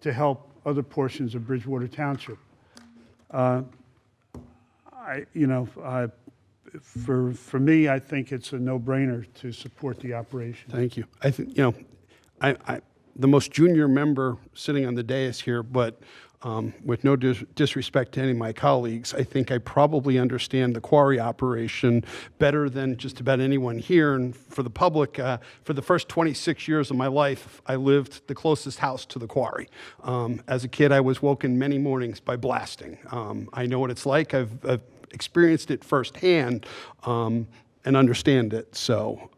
to help other portions of Bridgewater Township. For me, I think it's a no-brainer to support the operation. Thank you. I think, the most junior member sitting on the dais here, but with no disrespect to any of my colleagues, I think I probably understand the quarry operation better than just about anyone here. And for the public, for the first 26 years of my life, I lived the closest house to the quarry. As a kid, I was woken many mornings by blasting. I know what it's like. I've experienced it firsthand and understand it. So,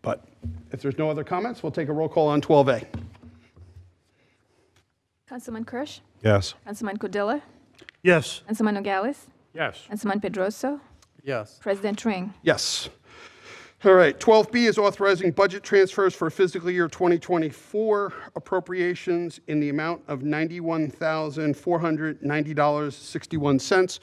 but if there's no other comments, we'll take a roll call on 12A. Councilman Kirsch? Yes. Councilman Cordilla? Yes. Councilman Nogales? Yes. Councilman Pedroso? Yes. President Ring? Yes. All right, 12B is authorizing budget transfers for fiscal year 2024 appropriations in the amount of $91,490.61.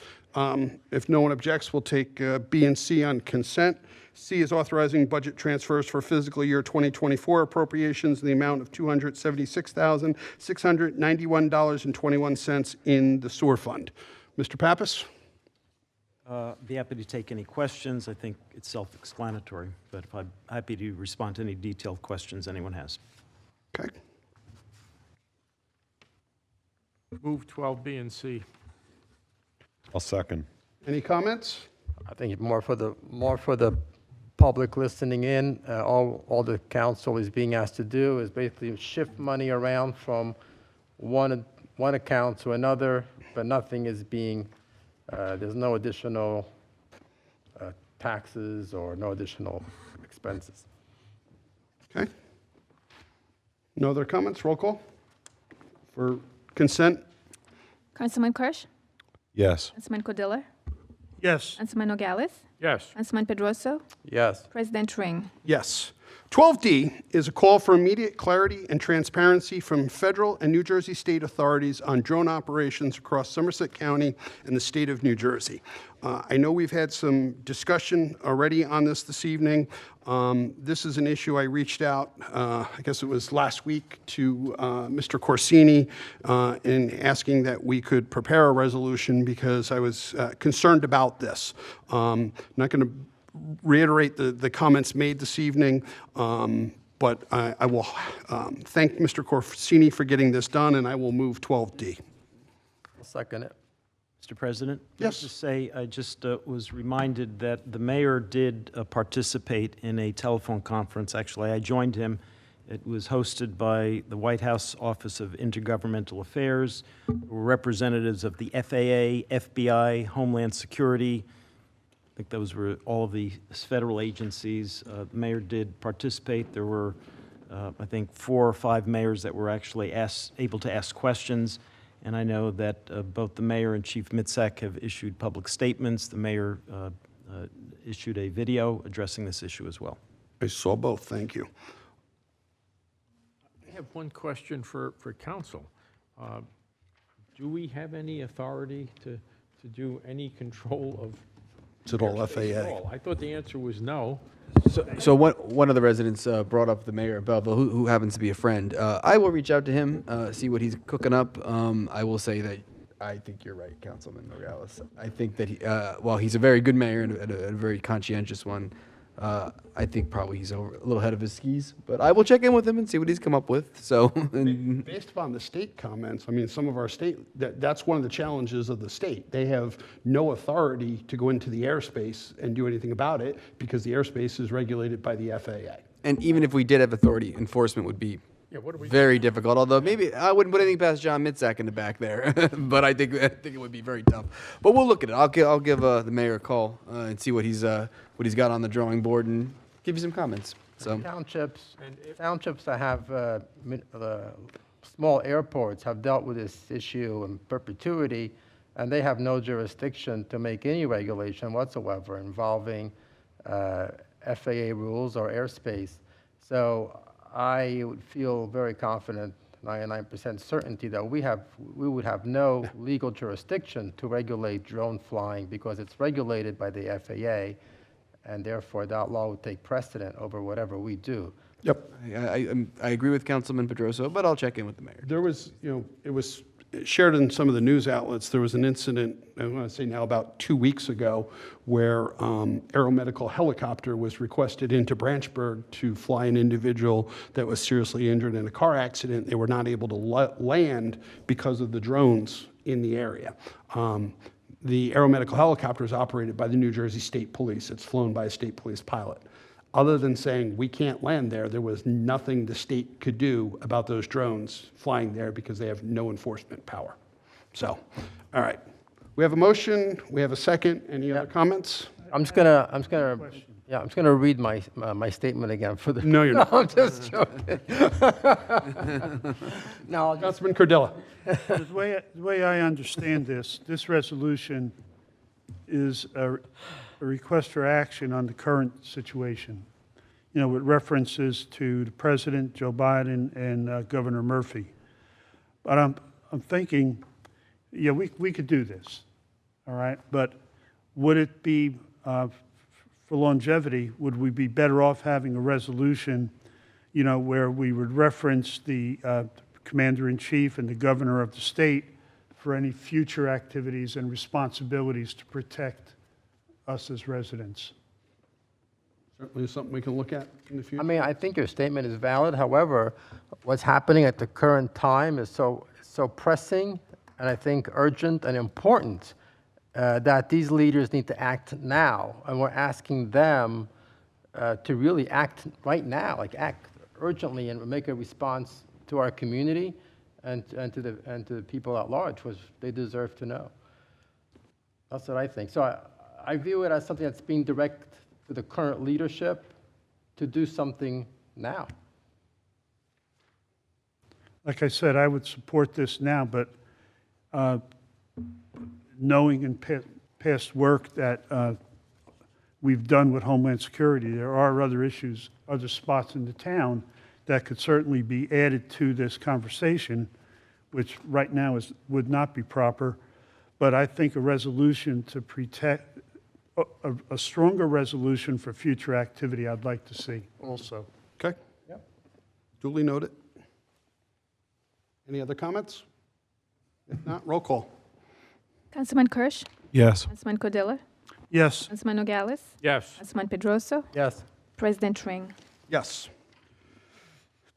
If no one objects, we'll take B and C on consent. C is authorizing budget transfers for fiscal year 2024 appropriations in the amount of $276,691.21 in the sewer fund. Mr. Pappas? Be happy to take any questions. I think it's self-explanatory, but I'm happy to respond to any detailed questions anyone has. Okay. Move 12B and C. I'll second. Any comments? I think more for the public listening in. All the council is being asked to do is basically shift money around from one account to another, but nothing is being, there's no additional taxes or no additional expenses. Okay. No other comments? Roll call. For consent? Councilman Kirsch? Yes. Councilman Cordilla? Yes. Councilman Nogales? Yes. Councilman Pedroso? Yes. President Ring? Yes. 12D is a call for immediate clarity and transparency from federal and New Jersey state authorities on drone operations across Somerset County and the state of New Jersey. I know we've had some discussion already on this evening. This is an issue I reached out, I guess it was last week, to Mr. Corsini in asking that we could prepare a resolution because I was concerned about this. Not going to reiterate the comments made this evening, but I will thank Mr. Corsini for getting this done, and I will move 12D. I'll second it. Mr. President? Yes. Just say, I just was reminded that the mayor did participate in a telephone conference. Actually, I joined him. It was hosted by the White House Office of Intergovernmental Affairs. There were representatives of the FAA, FBI, Homeland Security. I think those were all of the federal agencies. The mayor did participate. There were, I think, 4 or 5 mayors that were actually able to ask questions. And I know that both the mayor and Chief Mitzek have issued public statements. The mayor issued a video addressing this issue as well. I saw both. Thank you. I have one question for council. Do we have any authority to do any control of? Is it all airspace at FAA? all? I thought the answer was no. So one of the residents brought up the mayor of Belleville, who happens to be a friend. I will reach out to him, see what he's cooking up. I will say that I think you're right, Councilman Nogales. I think that while he's a very good mayor and a very conscientious one, I think probably he's a little ahead of his skis. But I will check in with him and see what he's come up with. So, Based upon the state comments, I mean, some of our state, that's one of the challenges of the state. They have no authority to go into the airspace and do anything about it because the airspace is regulated by the FAA. and even if we did have authority, enforcement would be Yeah, what do we? very difficult. Although maybe I wouldn't put anything past John Mitzak in the back there, but I think it would be very tough. But we'll look at it. I'll give the mayor a call and see what he's got on the drawing board and give you some comments. So Townships that have small airports have dealt with this issue in perpetuity, and they have no jurisdiction to make any regulation whatsoever involving FAA rules or airspace. So I would feel very confident, 99% certainty, that we would have no legal jurisdiction to regulate drone flying because it's regulated by the FAA, and therefore that law would take precedent over whatever we do. Yep. I agree with Councilman Pedroso, but I'll check in with the mayor. There was, it was shared in some of the news outlets. There was an incident, I want to say now about 2 weeks ago, where aeromedical helicopter was requested into Branchburg to fly an individual that was seriously injured in a car accident. They were not able to land because of the drones in the area. The aeromedical helicopter is operated by the New Jersey State Police. It's flown by a state police pilot. Other than saying we can't land there, there was nothing the state could do about those drones flying there because they have no enforcement power. So, all right. We have a motion. We have a second. Any other comments? I'm just gonna read my statement again for the. No, you're not. I'm just joking. No, Councilman Cordilla. The way I understand this resolution is a request for action on the current situation, with references to the President, Joe Biden, and Governor Murphy. But I'm thinking, yeah, we could do this, all right? But would it be, for longevity, would we be better off having a resolution, where we would reference the Commander-in-Chief and the Governor of the state for any future activities and responsibilities to protect us as residents? Certainly something we can look at in the future. I mean, I think your statement is valid. However, what's happening at the current time is so pressing and I think urgent and important that these leaders need to act now. And we're asking them to really act right now, like act urgently and make a response to our community and to the people at large, which they deserve to know. That's what I think. So I view it as something that's being directed to the current leadership to do something now. Like I said, I would support this now, but knowing in past work that we've done with Homeland Security, there are other issues, other spots in the town that could certainly be added to this conversation, which right now would not be proper. But I think a resolution to protect, a stronger resolution for future activity I'd like to see also. Okay? Yep. Duly noted. Any other comments? If not, roll call. Councilman Kirsch? Yes. Councilman Cordilla? Yes. Councilman Nogales? Yes. Councilman Pedroso? Yes. President Ring. Yes.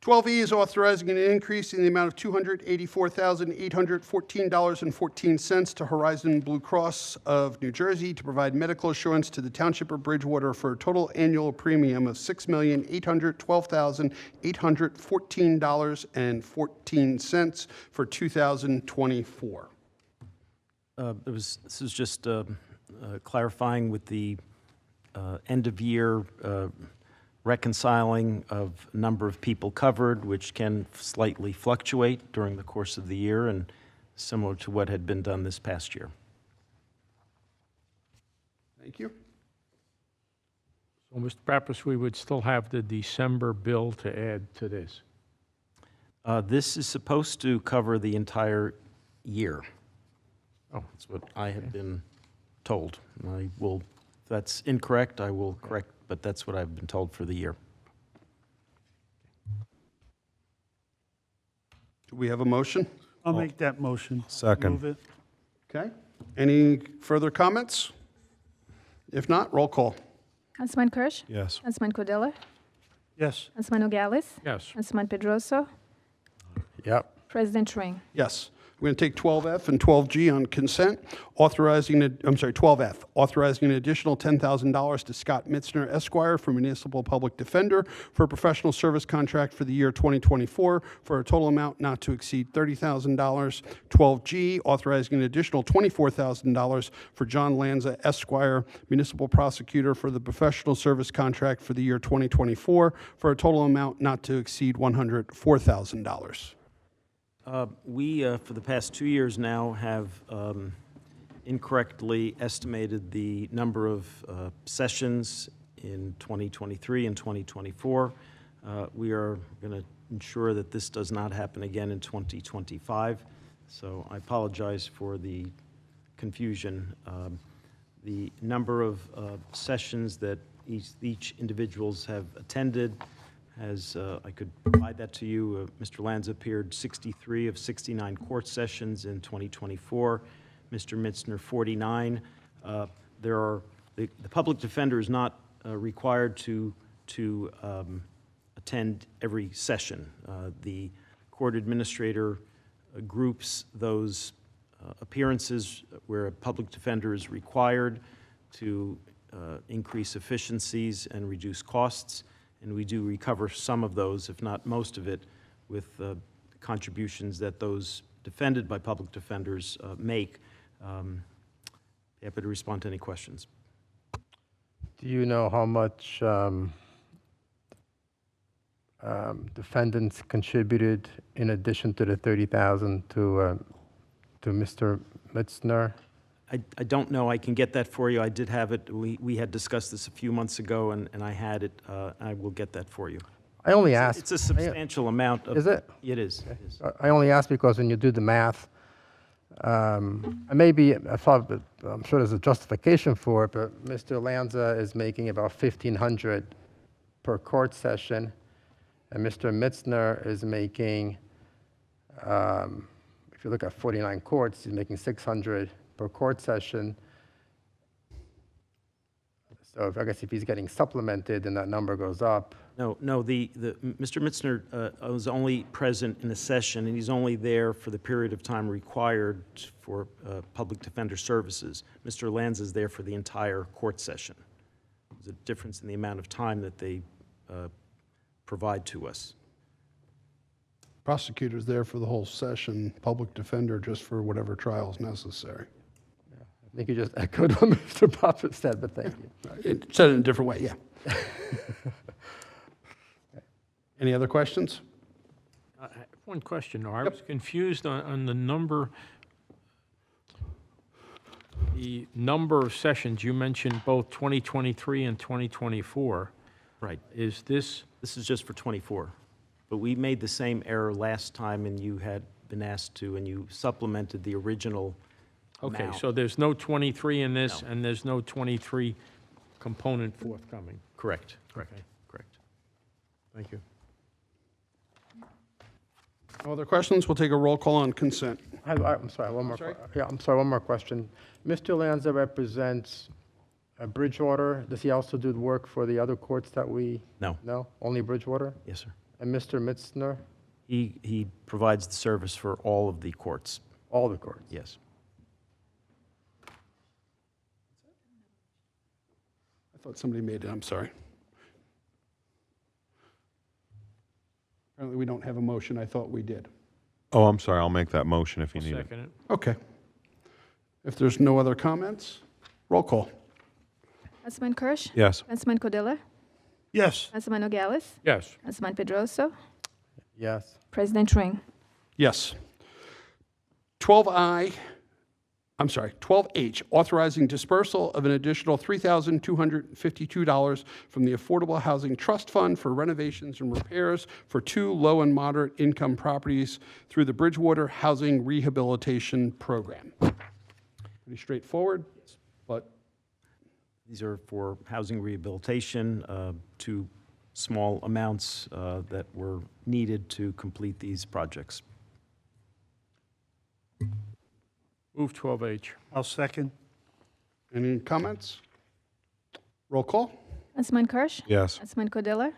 12E is authorizing an increase in the amount of $284,814.14 to Horizon Blue Cross of New Jersey to provide medical assurance to the Township of Bridgewater for a total annual premium of $6,812,814.14 for 2024. This is just clarifying with the end-of-year reconciling of number of people covered, which can slightly fluctuate during the course of the year, and similar to what had been done this past year. Thank you. So, Mr. Pappas, we would still have the December bill to add to this. This is supposed to cover the entire year. Oh. That's what I have been told. I will, if that's incorrect, I will correct, but that's what I've been told for the year. Do we have a motion? I'll make that motion. Second. Move it. Okay. Any further comments? If not, roll call. Councilman Kirsch? Yes. Councilman Cordilla? Yes. Councilman Nogales? Yes. Councilman Pedroso? Yep. President Ring. Yes. We're going to take 12F and 12G on consent, authorizing, 12F, authorizing an additional $10,000 to Scott Mitzner Esquire for Municipal Public Defender for a professional service contract for the year 2024 for a total amount not to exceed $30,000. 12G, authorizing an additional $24,000 for John Lanza Esquire, Municipal Prosecutor for the professional service contract for the year 2024 for a total amount not to exceed $104,000. We, for the past 2 years now, have incorrectly estimated the number of sessions in 2023 and 2024. We are going to ensure that this does not happen again in 2025. So I apologize for the confusion. The number of sessions that each individuals have attended as I could provide that to you. Mr. Lanza appeared 63 of 69 court sessions in 2024. Mr. Mitzner, 49. The public defender is not required to attend every session. The court administrator groups those appearances where a public defender is required to increase efficiencies and reduce costs. And we do recover some of those, if not most of it, with contributions that those defended by public defenders make. Happy to respond to any questions. Do you know how much defendants contributed in addition to the $30,000 to Mr. Mitzner? I don't know. I can get that for you. I did have it. We had discussed this a few months ago, and I had it. I will get that for you. I only asked. It's a substantial amount. Is it? It is. It is. I only ask because when you do the math, I'm sure there's a justification for it, but Mr. Lanza is making about $1,500 per court session, and Mr. Mitzner is making, if you look at 49 courts, he's making $600 per court session. So I guess if he's getting supplemented, then that number goes up. No. Mr. Mitzner was only present in a session, and he's only there for the period of time required for public defender services. Mr. Lanza is there for the entire court session. There's a difference in the amount of time that they provide to us. Prosecutor's there for the whole session, public defender just for whatever trial is necessary. I think you just echoed what Mr. Pappas said, but thank you. It said it in a different way, yeah. Any other questions? I have one question, though. I was confused on the number of sessions. You mentioned both 2023 and 2024. Right. Is this, This is just for '24. But we made the same error last time, and you had been asked to, and you supplemented the original okay, amount. so there's no 23 in this, No. and there's no 23 component forthcoming? Correct. Okay, Correct. thank you. No other questions? We'll take a roll call on consent. I'm sorry, one more. Sorry? I'm sorry, one more question. Mr. Lanza represents Bridgewater. Does he also do the work for the other courts that we? No. No, only Bridgewater? Yes, sir. And Mr. Mitzner, He provides the service for all of the courts. all the courts? Yes. I thought somebody made it, I'm sorry. Apparently, we don't have a motion. I thought we did. Oh, I'm sorry, I'll make that motion if you I'll need it. second it. Okay. If there's no other comments, roll call. Councilman Kirsch? Yes. Councilman Codilla? Yes. Councilman Nogales? Yes. Councilman Pedroso? Yes. President Ring? Yes. 12H, authorizing dispersal of an additional $3,252 from the Affordable Housing Trust Fund for renovations and repairs for 2 low and moderate income properties through the Bridgewater Housing Rehabilitation Program. Pretty straightforward, but These are for housing rehabilitation, 2 small amounts that were needed to complete these projects. Move 12H. I'll second. any comments? Roll call. Councilman Kirsch? Yes. Councilman Codilla?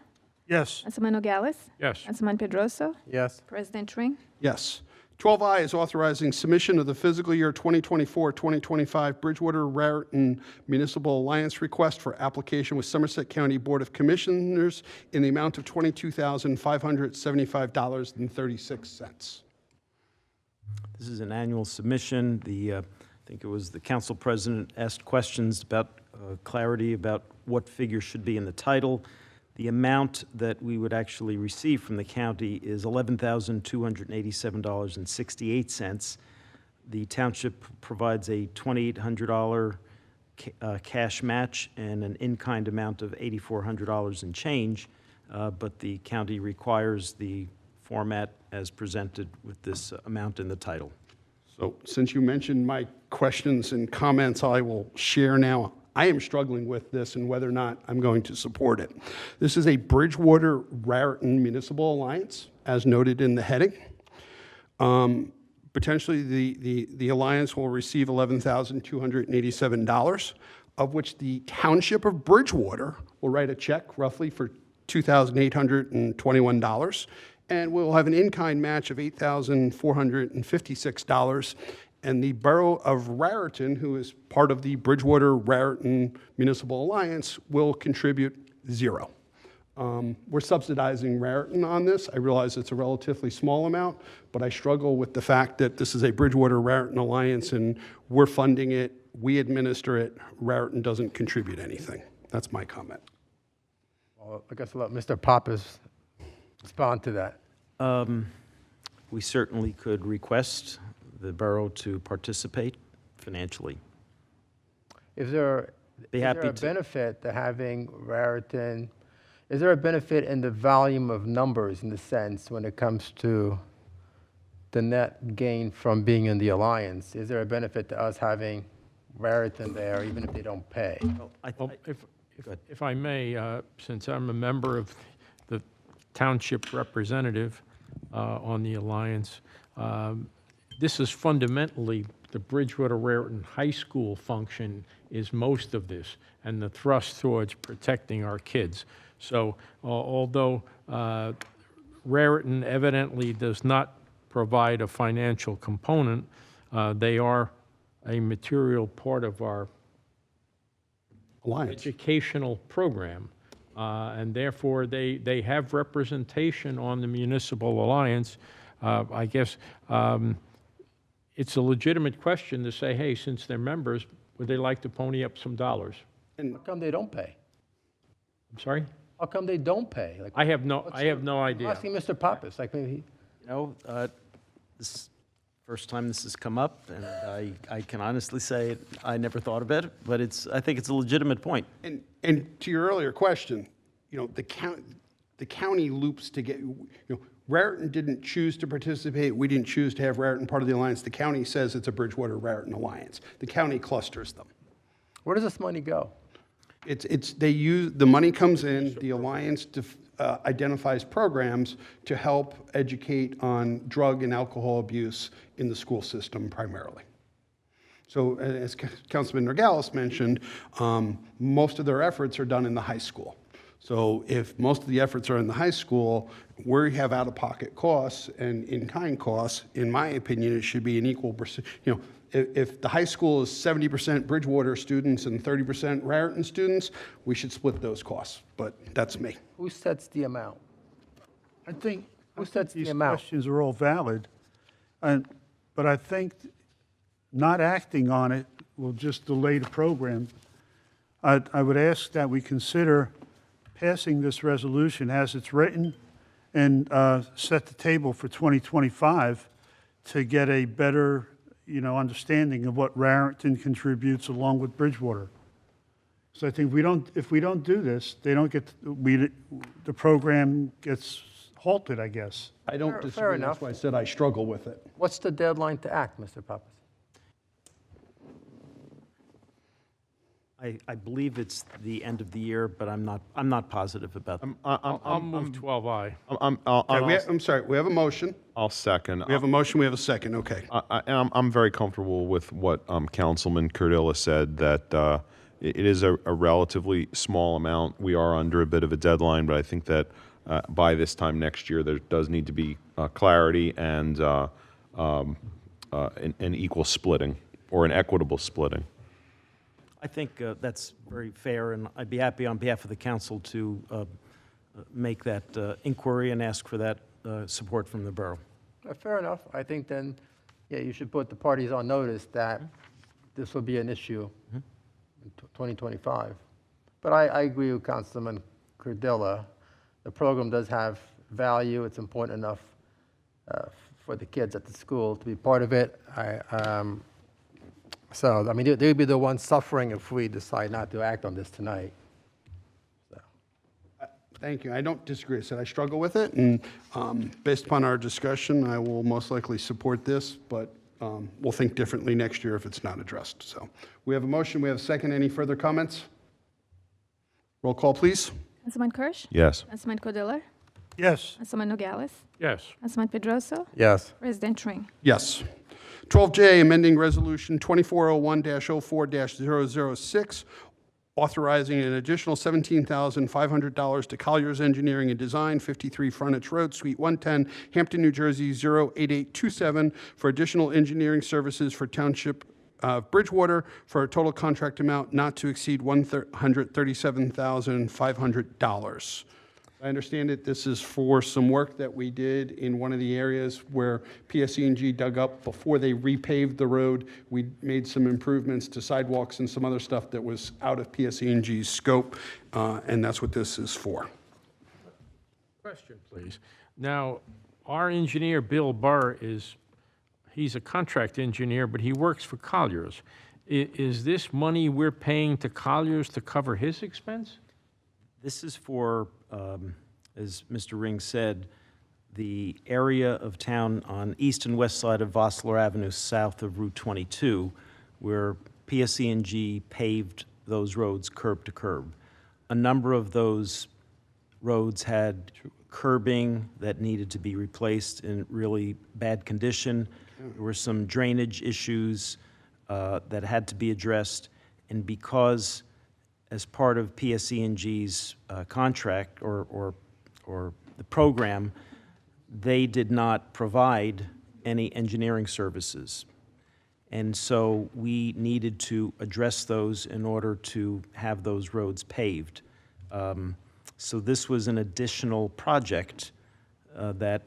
Yes. Councilman Nogales? Yes. Councilman Pedroso? Yes. President Ring? Yes. 12I is authorizing submission of the fiscal year 2024-2025 Bridgewater Raritan Municipal Alliance request for application with Somerset County Board of Commissioners in the amount of $22,575.36. This is an annual submission. I think it was the council president asked questions about clarity about what figure should be in the title. The amount that we would actually receive from the county is $11,287.68. The township provides a $2,800 cash match and an in-kind amount of $8,400 and change, but the county requires the format as presented with this amount in the title. So since you mentioned my questions and comments, I will share now. I am struggling with this and whether or not I'm going to support it. This is a Bridgewater Raritan Municipal Alliance, as noted in the heading. Potentially, the alliance will receive $11,287, of which the Township of Bridgewater will write a check roughly for $2,821, and we'll have an in-kind match of $8,456. And the Borough of Raritan, who is part of the Bridgewater Raritan Municipal Alliance, will contribute $0. We're subsidizing Raritan on this. I realize it's a relatively small amount, but I struggle with the fact that this is a Bridgewater Raritan Alliance and we're funding it, we administer it, Raritan doesn't contribute anything. That's my comment. Well, I guess I'll let Mr. Pappas respond to that. We certainly could request the borough to participate financially. Is there Be is happy there a to. benefit to having Raritan? Is there a benefit in the volume of numbers in the sense when it comes to the net gain from being in the alliance? Is there a benefit to us having Raritan there even if they don't pay? Well, Well, if I may, since I'm a member of the township representative on the alliance, this is fundamentally the Bridgewater Raritan High School function is most of this, and the thrust towards protecting our kids. So although Raritan evidently does not provide a financial component, they are a material part of our Alliance. educational program, and therefore they have representation on the Municipal Alliance. I guess it's a legitimate question to say, hey, since they're members, would they like to pony up some dollars? How come they don't pay? I'm sorry? How come they don't pay? Like, I have no I'm idea. asking Mr. Pappas, like maybe he. You know, this first time this has come up, and I can honestly say I never thought of it, but I think it's a legitimate point. And to your earlier question, the county loops to get, Raritan didn't choose to participate. We didn't choose to have Raritan part of the alliance. The county says it's a Bridgewater-Raritan alliance. The county clusters them. Where does this money go? The money comes in, the alliance identifies programs to help educate on drug and alcohol abuse in the school system primarily. So as Councilman Nogales mentioned, most of their efforts are done in the high school. So if most of the efforts are in the high school, we have out-of-pocket costs and in-kind costs. In my opinion, it should be an equal percent. If the high school is 70% Bridgewater students and 30% Raritan students, we should split those costs. But that's me. Who sets the amount? I think Who sets the these amount? questions are all valid, but I think not acting on it will just delay the program. I would ask that we consider passing this resolution as it's written and set the table for 2025 to get a better, understanding of what Raritan contributes along with Bridgewater. So I think if we don't do this, the program gets halted, I guess. I don't Fair disagree. enough. That's why I said I struggle with it. What's the deadline to act, Mr. Pappas? I believe it's the end of the year, but I'm not positive about that. I'll move 12I. I'm sorry, we have a motion. I'll second. We have a motion, we have a second, okay. And I'm very comfortable with what Councilman Cardilla said, that it is a relatively small amount. We are under a bit of a deadline, but I think that by this time next year, there does need to be clarity and an equal splitting, or an equitable splitting. I think that's very fair, and I'd be happy on behalf of the council to make that inquiry and ask for that support from the borough. Fair enough. I think then, yeah, you should put the parties on notice that this will be an issue in 2025. But I agree with Councilman Cardilla. The program does have value. It's important enough for the kids at the school to be part of it. So, I mean, they'll be the ones suffering if we decide not to act on this tonight. So. Thank you. I don't disagree. I said I struggle with it, and based upon our discussion, I will most likely support this, but we'll think differently next year if it's not addressed. So we have a motion. We have a second. Any further comments? Roll call, please. Councilman Kirsch? Yes. Councilman Codiller? Yes. Councilman Nogales? Yes. Councilman Pedroso? Yes. President Tring? Yes. 12J, amending Resolution 2401-04-006, authorizing an additional $17,500 to Colliers Engineering and Design, 53 Frontage Road, Suite 110, Hampton, New Jersey, 08827, for additional engineering services for Township of Bridgewater for a total contract amount not to exceed $137,500. I understand it, this is for some work that we did in one of the areas where PSE&G dug up before they repaved the road. We made some improvements to sidewalks and some other stuff that was out of PSE&G's scope, and that's what this is for. Question, please. Now, our engineer, Bill Burr, he's a contract engineer, but he works for Colliers. Is this money we're paying to Colliers to cover his expense? This is for, as Mr. Ring said, the area of town on east and west side of Vossler Avenue, south of Route 22, where PSE&G paved those roads curb to curb. A number of those roads had curbing that needed to be replaced in really bad condition. There were some drainage issues that had to be addressed, and because as part of PSE&G's contract or the program, they did not provide any engineering services. And so we needed to address those in order to have those roads paved. So this was an additional project that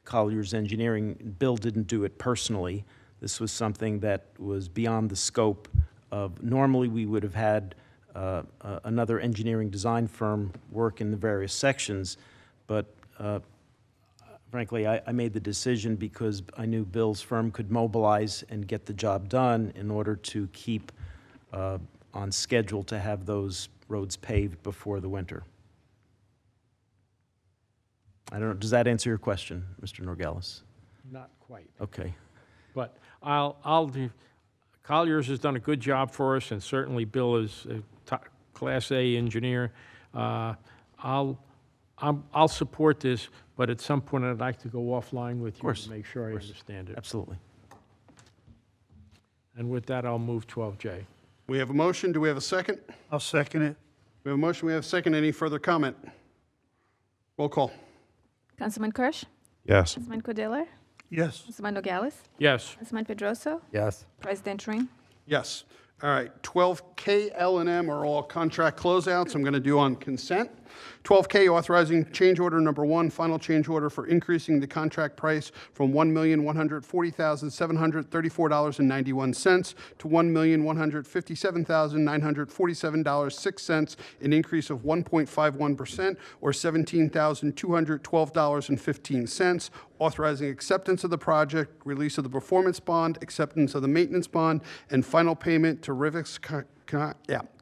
Collier's Engineering, Bill didn't do it personally. This was something that was beyond the scope of, normally we would have had another engineering design firm work in the various sections, but frankly, I made the decision because I knew Bill's firm could mobilize and get the job done in order to keep on schedule to have those roads paved before the winter. I don't know, does that answer your question, Mr. Norgalis? Not quite. Okay. But I'll do, Colliers has done a good job for us, and certainly Bill is a Class A engineer. I'll support this, but at some point I'd like to go offline with you to make sure I understand it. Absolutely. And with that, I'll move 12J. We have a motion. Do we have a second? I'll second it. We have a motion. We have a second. Any further comment? Roll call. Councilman Kirsch? Yes. Councilman Cordiller? Yes. Councilman Nogales? Yes. Councilman Pedroso? Yes. President Ring? Yes. All right. 12K, L, and M are all contract closeouts. I'm going to do on consent. 12K, authorizing change order number 1, final change order for increasing the contract price from $1,140,734.91 to $1,157,947.06, an increase of 1.51%, or $17,212.15. Authorizing acceptance of the project, release of the performance bond, acceptance of the maintenance bond, and final payment to Rivix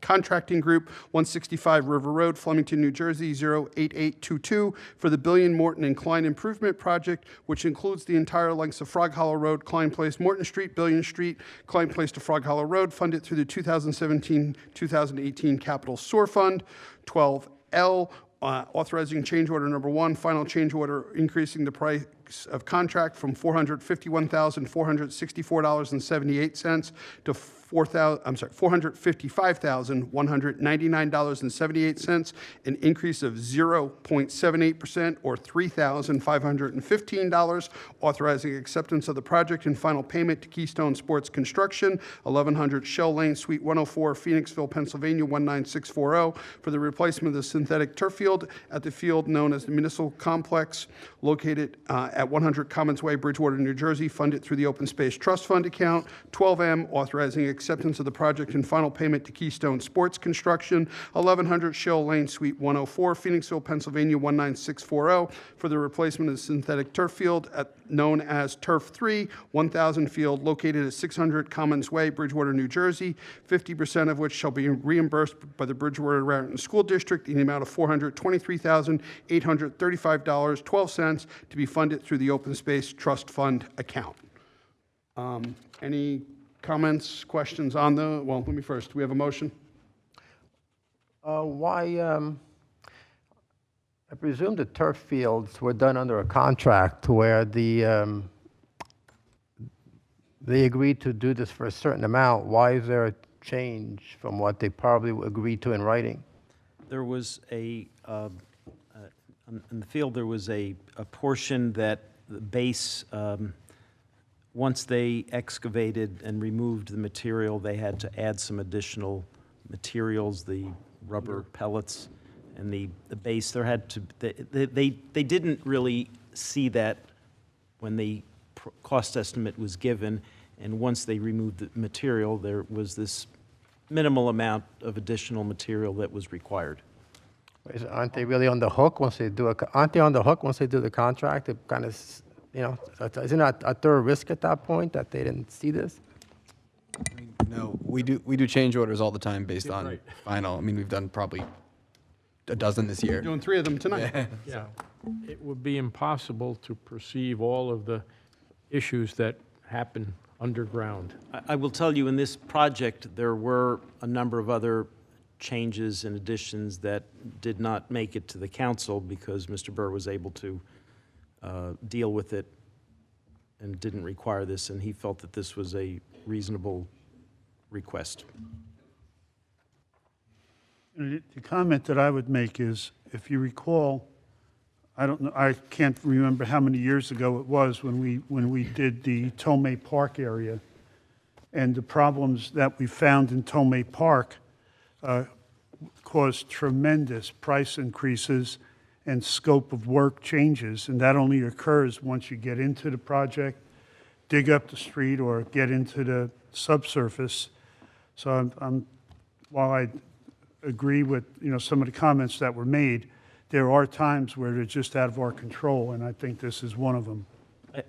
Contracting Group, 165 River Road, Flemington, New Jersey, 08822, for the Billion Morton and Klein Improvement Project, which includes the entire lengths of Frog Hollow Road, Klein Place, Morton Street, Billion Street, Klein Place to Frog Hollow Road, funded through the 2017-2018 Capital Sewer Fund. 12L, authorizing change order number 1, final change order increasing the price of contract from $451,464.78 to $455,199.78, an increase of 0.78%, or $3,515. Authorizing acceptance of the project and final payment to Keystone Sports Construction, 1100 Shell Lane, Suite 104, Phoenixville, Pennsylvania, 19640, for the replacement of the synthetic turf field at the field known as the Municipal Complex, located at 100 Commons Way, Bridgewater, New Jersey, funded through the Open Space Trust Fund account. 12M, authorizing acceptance of the project and final payment to Keystone Sports Construction, 1100 Shell Lane, Suite 104, Phoenixville, Pennsylvania, 19640, for the replacement of the synthetic turf field known as Turf 3, 1000 field, located at 600 Commons Way, Bridgewater, New Jersey, 50% of which shall be reimbursed by the Bridgewater Raritan School District in the amount of $423,835.12 to be funded through the Open Space Trust Fund account. Any comments, questions on the, well, let me first, do we have a motion? I presume the turf fields were done under a contract where they agreed to do this for a certain amount. Why is there a change from what they probably agreed to in writing? There was in the field, there was a portion that the base, once they excavated and removed the material, they had to add some additional materials, the rubber pellets and the base. There had to, they didn't really see that when the cost estimate was given, and once they removed the material, there was this minimal amount of additional material that was required. Aren't they really on the hook once they do aren't they on the hook once they do the contract? It kind of, isn't that a third risk at that point that they didn't see this? No, we do change orders all the time based on final. I mean, we've done probably a dozen this year. Doing 3 of them tonight. Yeah. It would be impossible to perceive all of the issues that happen underground. I will tell you, in this project, there were a number of other changes and additions that did not make it to the council because Mr. Burr was able to deal with it and didn't require this, and he felt that this was a reasonable request. The comment that I would make is, if you recall, I don't know, I can't remember how many years ago it was when we did the Tomei Park area, and the problems that we found in Tomei Park caused tremendous price increases and scope of work changes, and that only occurs once you get into the project, dig up the street, or get into the subsurface. So while I agree with some of the comments that were made, there are times where they're just out of our control, and I think this is one of them.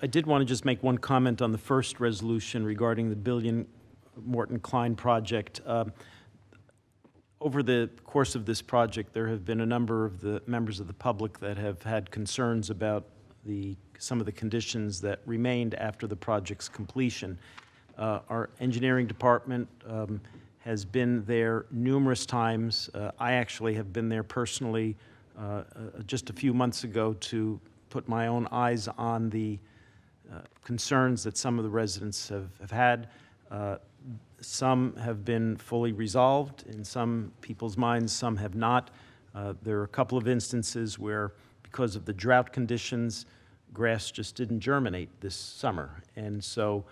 I did want to just make one comment on the first resolution regarding the Billion Morton Klein project. Over the course of this project, there have been a number of the members of the public that have had concerns about some of the conditions that remained after the project's completion. Our engineering department has been there numerous times. I actually have been there personally just a few months ago to put my own eyes on the concerns that some of the residents have had. Some have been fully resolved in some people's minds, some have not. There are a couple of instances where, because of the drought conditions, grass just didn't germinate this summer. And so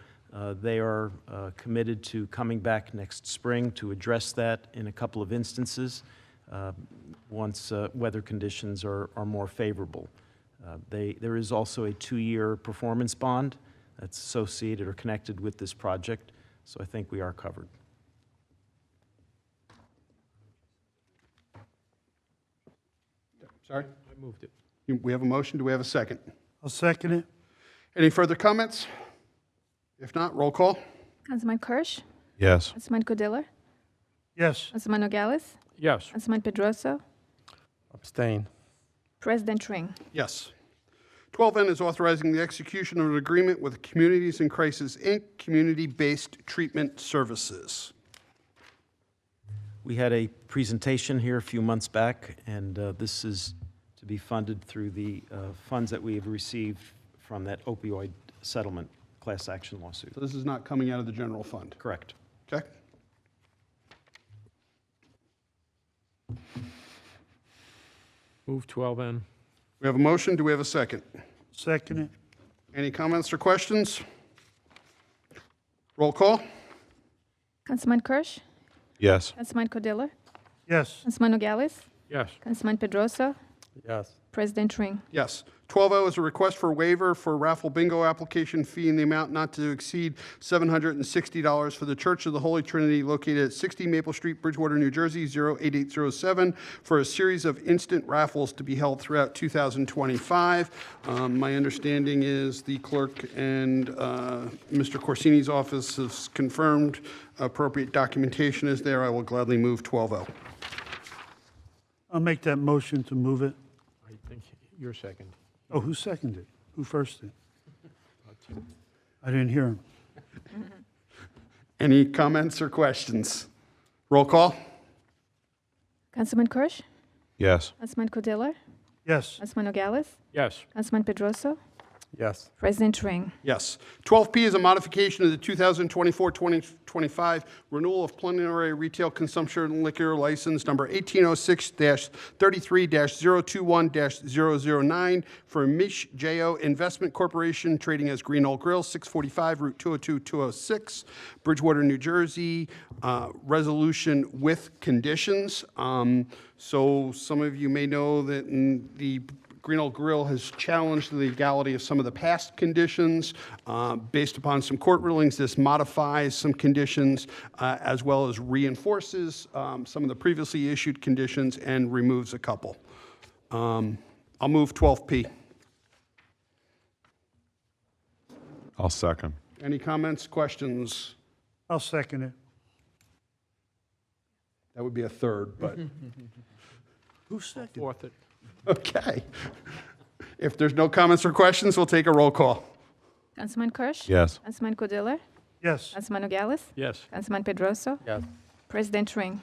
they are committed to coming back next spring to address that in a couple of instances once weather conditions are more favorable. There is also a 2-year performance bond that's associated or connected with this project. So I think we are covered. Sorry? I moved it. We have a motion. Do we have a second? I'll second it. Any further comments? If not, roll call. Councilman Kirsch? Yes. Councilman Cordiller? Yes. Councilman Nogales? Yes. Councilman Pedroso? Abstain. President Ring. Yes. 12N is authorizing the execution of an agreement with Communities in Crisis, Inc., community-based treatment services. We had a presentation here a few months back, and this is to be funded through the funds that we have received from that opioid settlement class action lawsuit. So this is not coming out of the general fund. Correct. Okay? Move 12N. We have a motion. Do we have a second? Second it. Any comments or questions? Roll call. Councilman Kirsch? Yes. Councilman Cordiller? Yes. Councilman Nogales? Yes. Councilman Pedroso? Yes. President Ring. Yes. 12O is a request for waiver for raffle bingo application fee in the amount not to exceed $760 for the Church of the Holy Trinity located at 60 Maple Street, Bridgewater, New Jersey, 08807, for a series of instant raffles to be held throughout 2025. My understanding is the clerk and Mr. Corsini's office has confirmed appropriate documentation is there. I will gladly move 12O. I'll make that motion to move it. I think you're second. Oh, who seconded? Who firsted? I didn't hear him. Any comments or questions? Roll call. Councilman Kirsch? Yes. Councilman Cordiller? Yes. Councilman Nogales? Yes. Councilman Pedroso? Yes. President Ring. Yes. 12P is a modification of the 2024-2025 renewal of preliminary retail consumption liquor license number 1806-33-021-009 for Mish J.O. Investment Corporation, trading as Green Old Grill, 645 Route 202-206, Bridgewater, New Jersey. Resolution with conditions. So some of you may know that in the Green Old Grill has challenged the legality of some of the past conditions. Based upon some court rulings, this modifies some conditions as well as reinforces some of the previously issued conditions and removes a couple. I'll move 12P. I'll second. Any comments, questions? I'll second it. That would be a third, but Who seconded? Fourth it. okay. If there's no comments or questions, we'll take a roll call. Councilman Kirsch? Yes. Councilman Cordiller? Yes. Councilman Nogales? Yes. Councilman Pedroso? Yes. President Ring.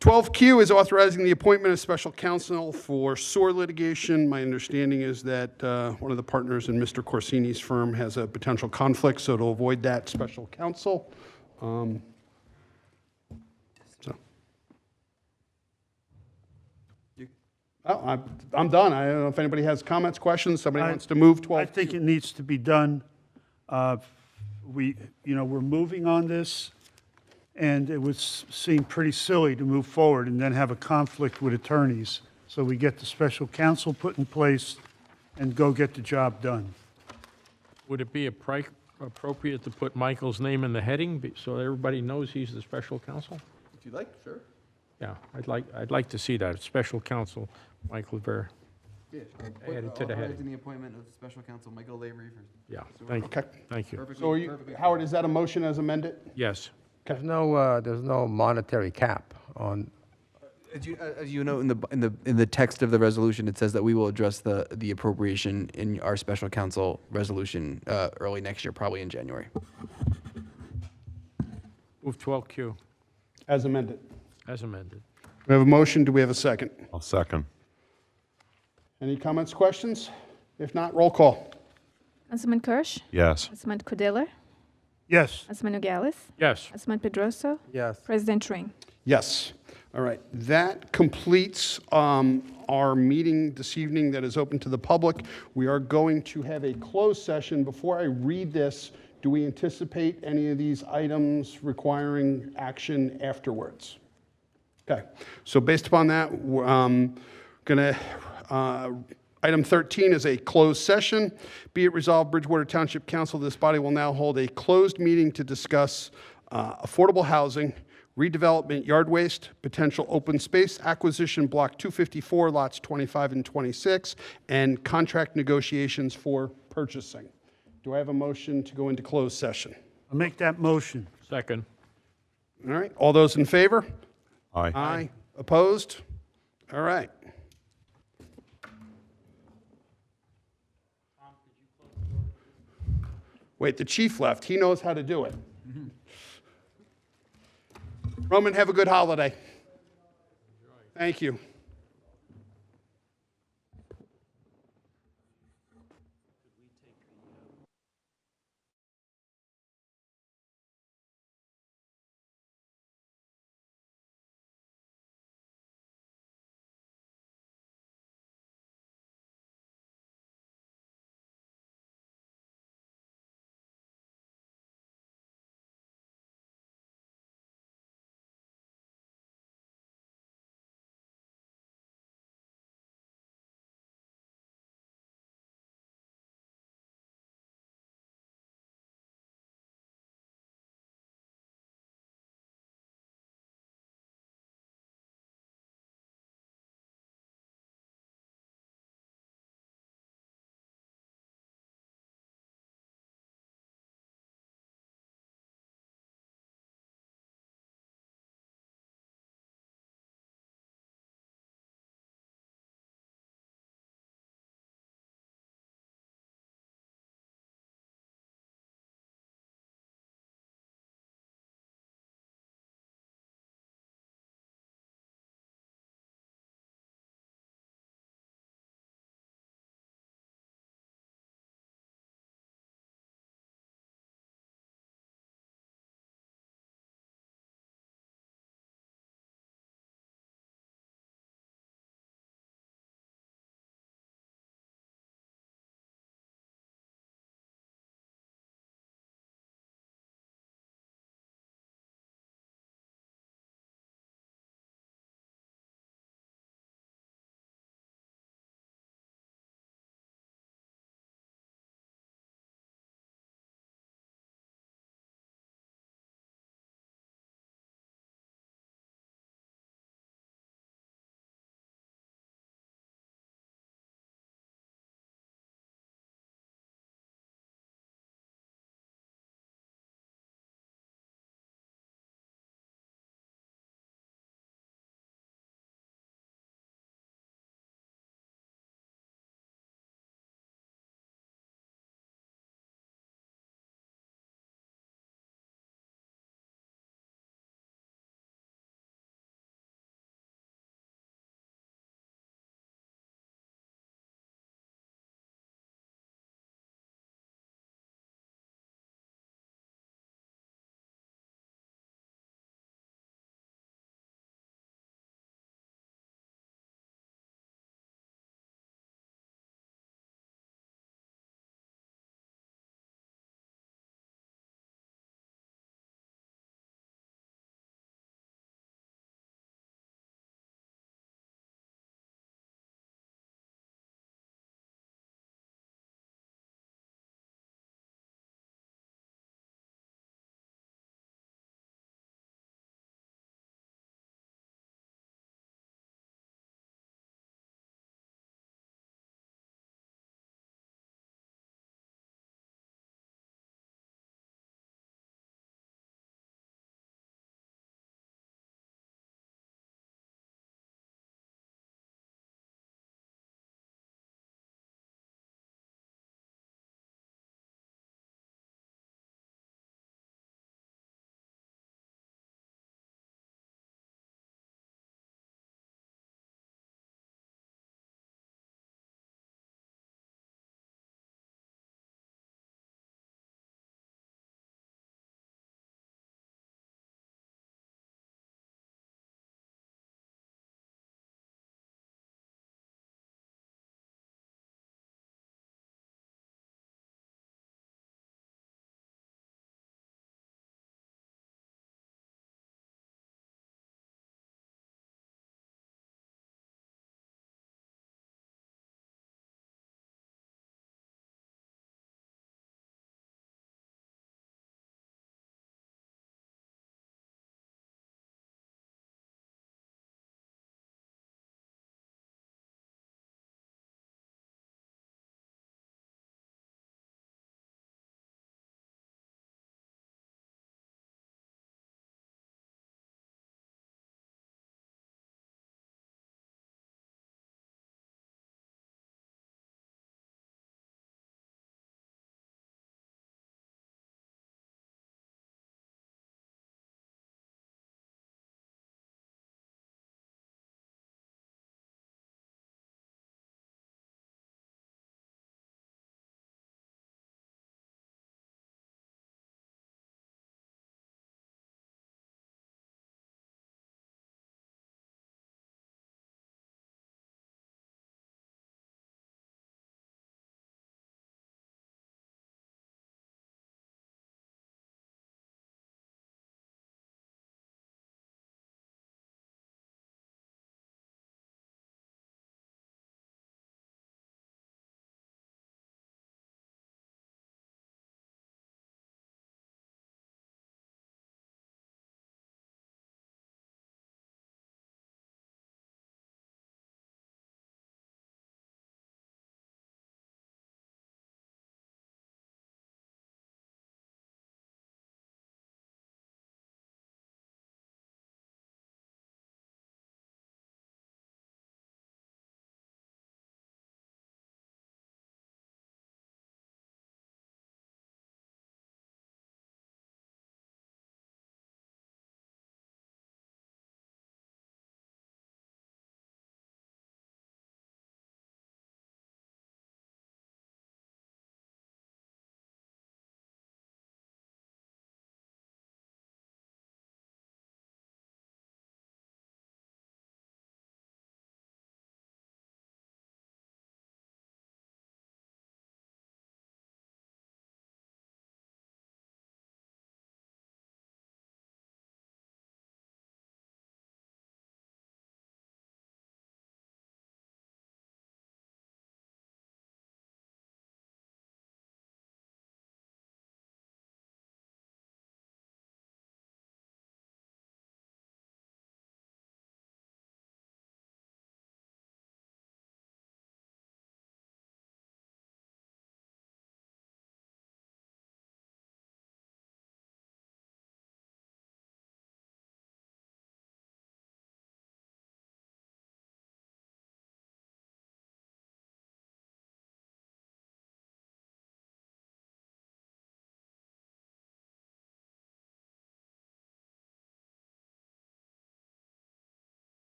12Q is authorizing the appointment of special counsel for SOAR litigation. My understanding is that one of the partners in Mr. Corsini's firm has a potential conflict, so to avoid that, special counsel. I'm done. I don't know if anybody has comments, questions. Somebody wants to move 12Q. I think it needs to be done. we're moving on this, and it would seem pretty silly to move forward and then have a conflict with attorneys. So we get the special counsel put in place and go get the job done. Would it be appropriate to put Michael's name in the heading so everybody knows he's the special counsel? If you'd like, sure. Yeah, I'd like to see that, special counsel, Michael Ver. Yeah. Added to the heading. Authorizing the appointment of special counsel Michael Lavery for. Yeah, Okay. thank you. Perfectly- So are you, perfectly fine. Howard, is that a motion as amended? Yes. There's no monetary cap on, As you know, in the text of the resolution, it says that we will address the appropriation in our special counsel resolution early next year, probably in January. Move 12Q As amended. as amended. We have a motion. Do we have a second? I'll second. Any comments, questions? If not, roll call. Councilman Kirsch, Yes. Councilman Kudiller, Yes. Councilman Nogales, Yes. Councilman Pedroso, yes. President Ring. Yes. All right. That completes our meeting this evening that is open to the public. We are going to have a closed session. Before I read this, do we anticipate any of these items requiring action afterwards? Okay. So based upon that, item 13 is a closed session. Be it resolved, Bridgewater Township Council, this body will now hold a closed meeting to discuss affordable housing, redevelopment yard waste, potential open space acquisition, Block 254, lots 25 and 26, and contract negotiations for purchasing. Do I have a motion to go into closed session? I'll make that motion. Second. All right. All those in favor? Aye. Aye. Opposed? All right. Wait, the chief left. He knows how to do it. Roman, have a good holiday. Thank you.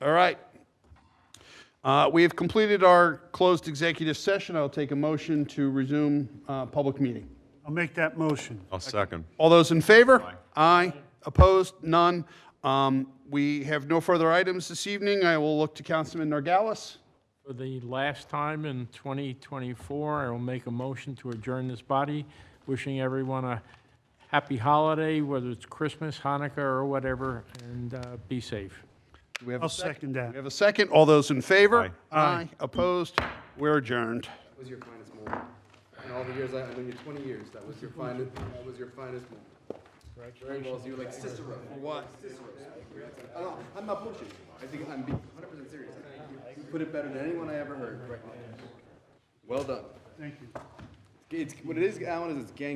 All right. We have completed our closed executive session. I'll take a motion to resume public meeting. I'll make that motion. I'll second. All those in favor? Aye. Opposed? None. We have no further items this evening. I will look to Councilman Nargales. For the last time in 2024, I will make a motion to adjourn this body, wishing everyone a happy holiday, whether it's Christmas, Hanukkah, or whatever, and be safe. Do we have I'll a second that. We have a second. All those in favor? Aye. Opposed? We're adjourned. That was your finest moment. In all the years I knew you, 20 years, that was your finest moment. Very well, so you were like Cicero. For what? I don't, I'm not pushing. I think I'm being 100% serious. You put it better than anyone I ever heard right now. Well done. Thank you. It's, what it is, Alan, is it's gang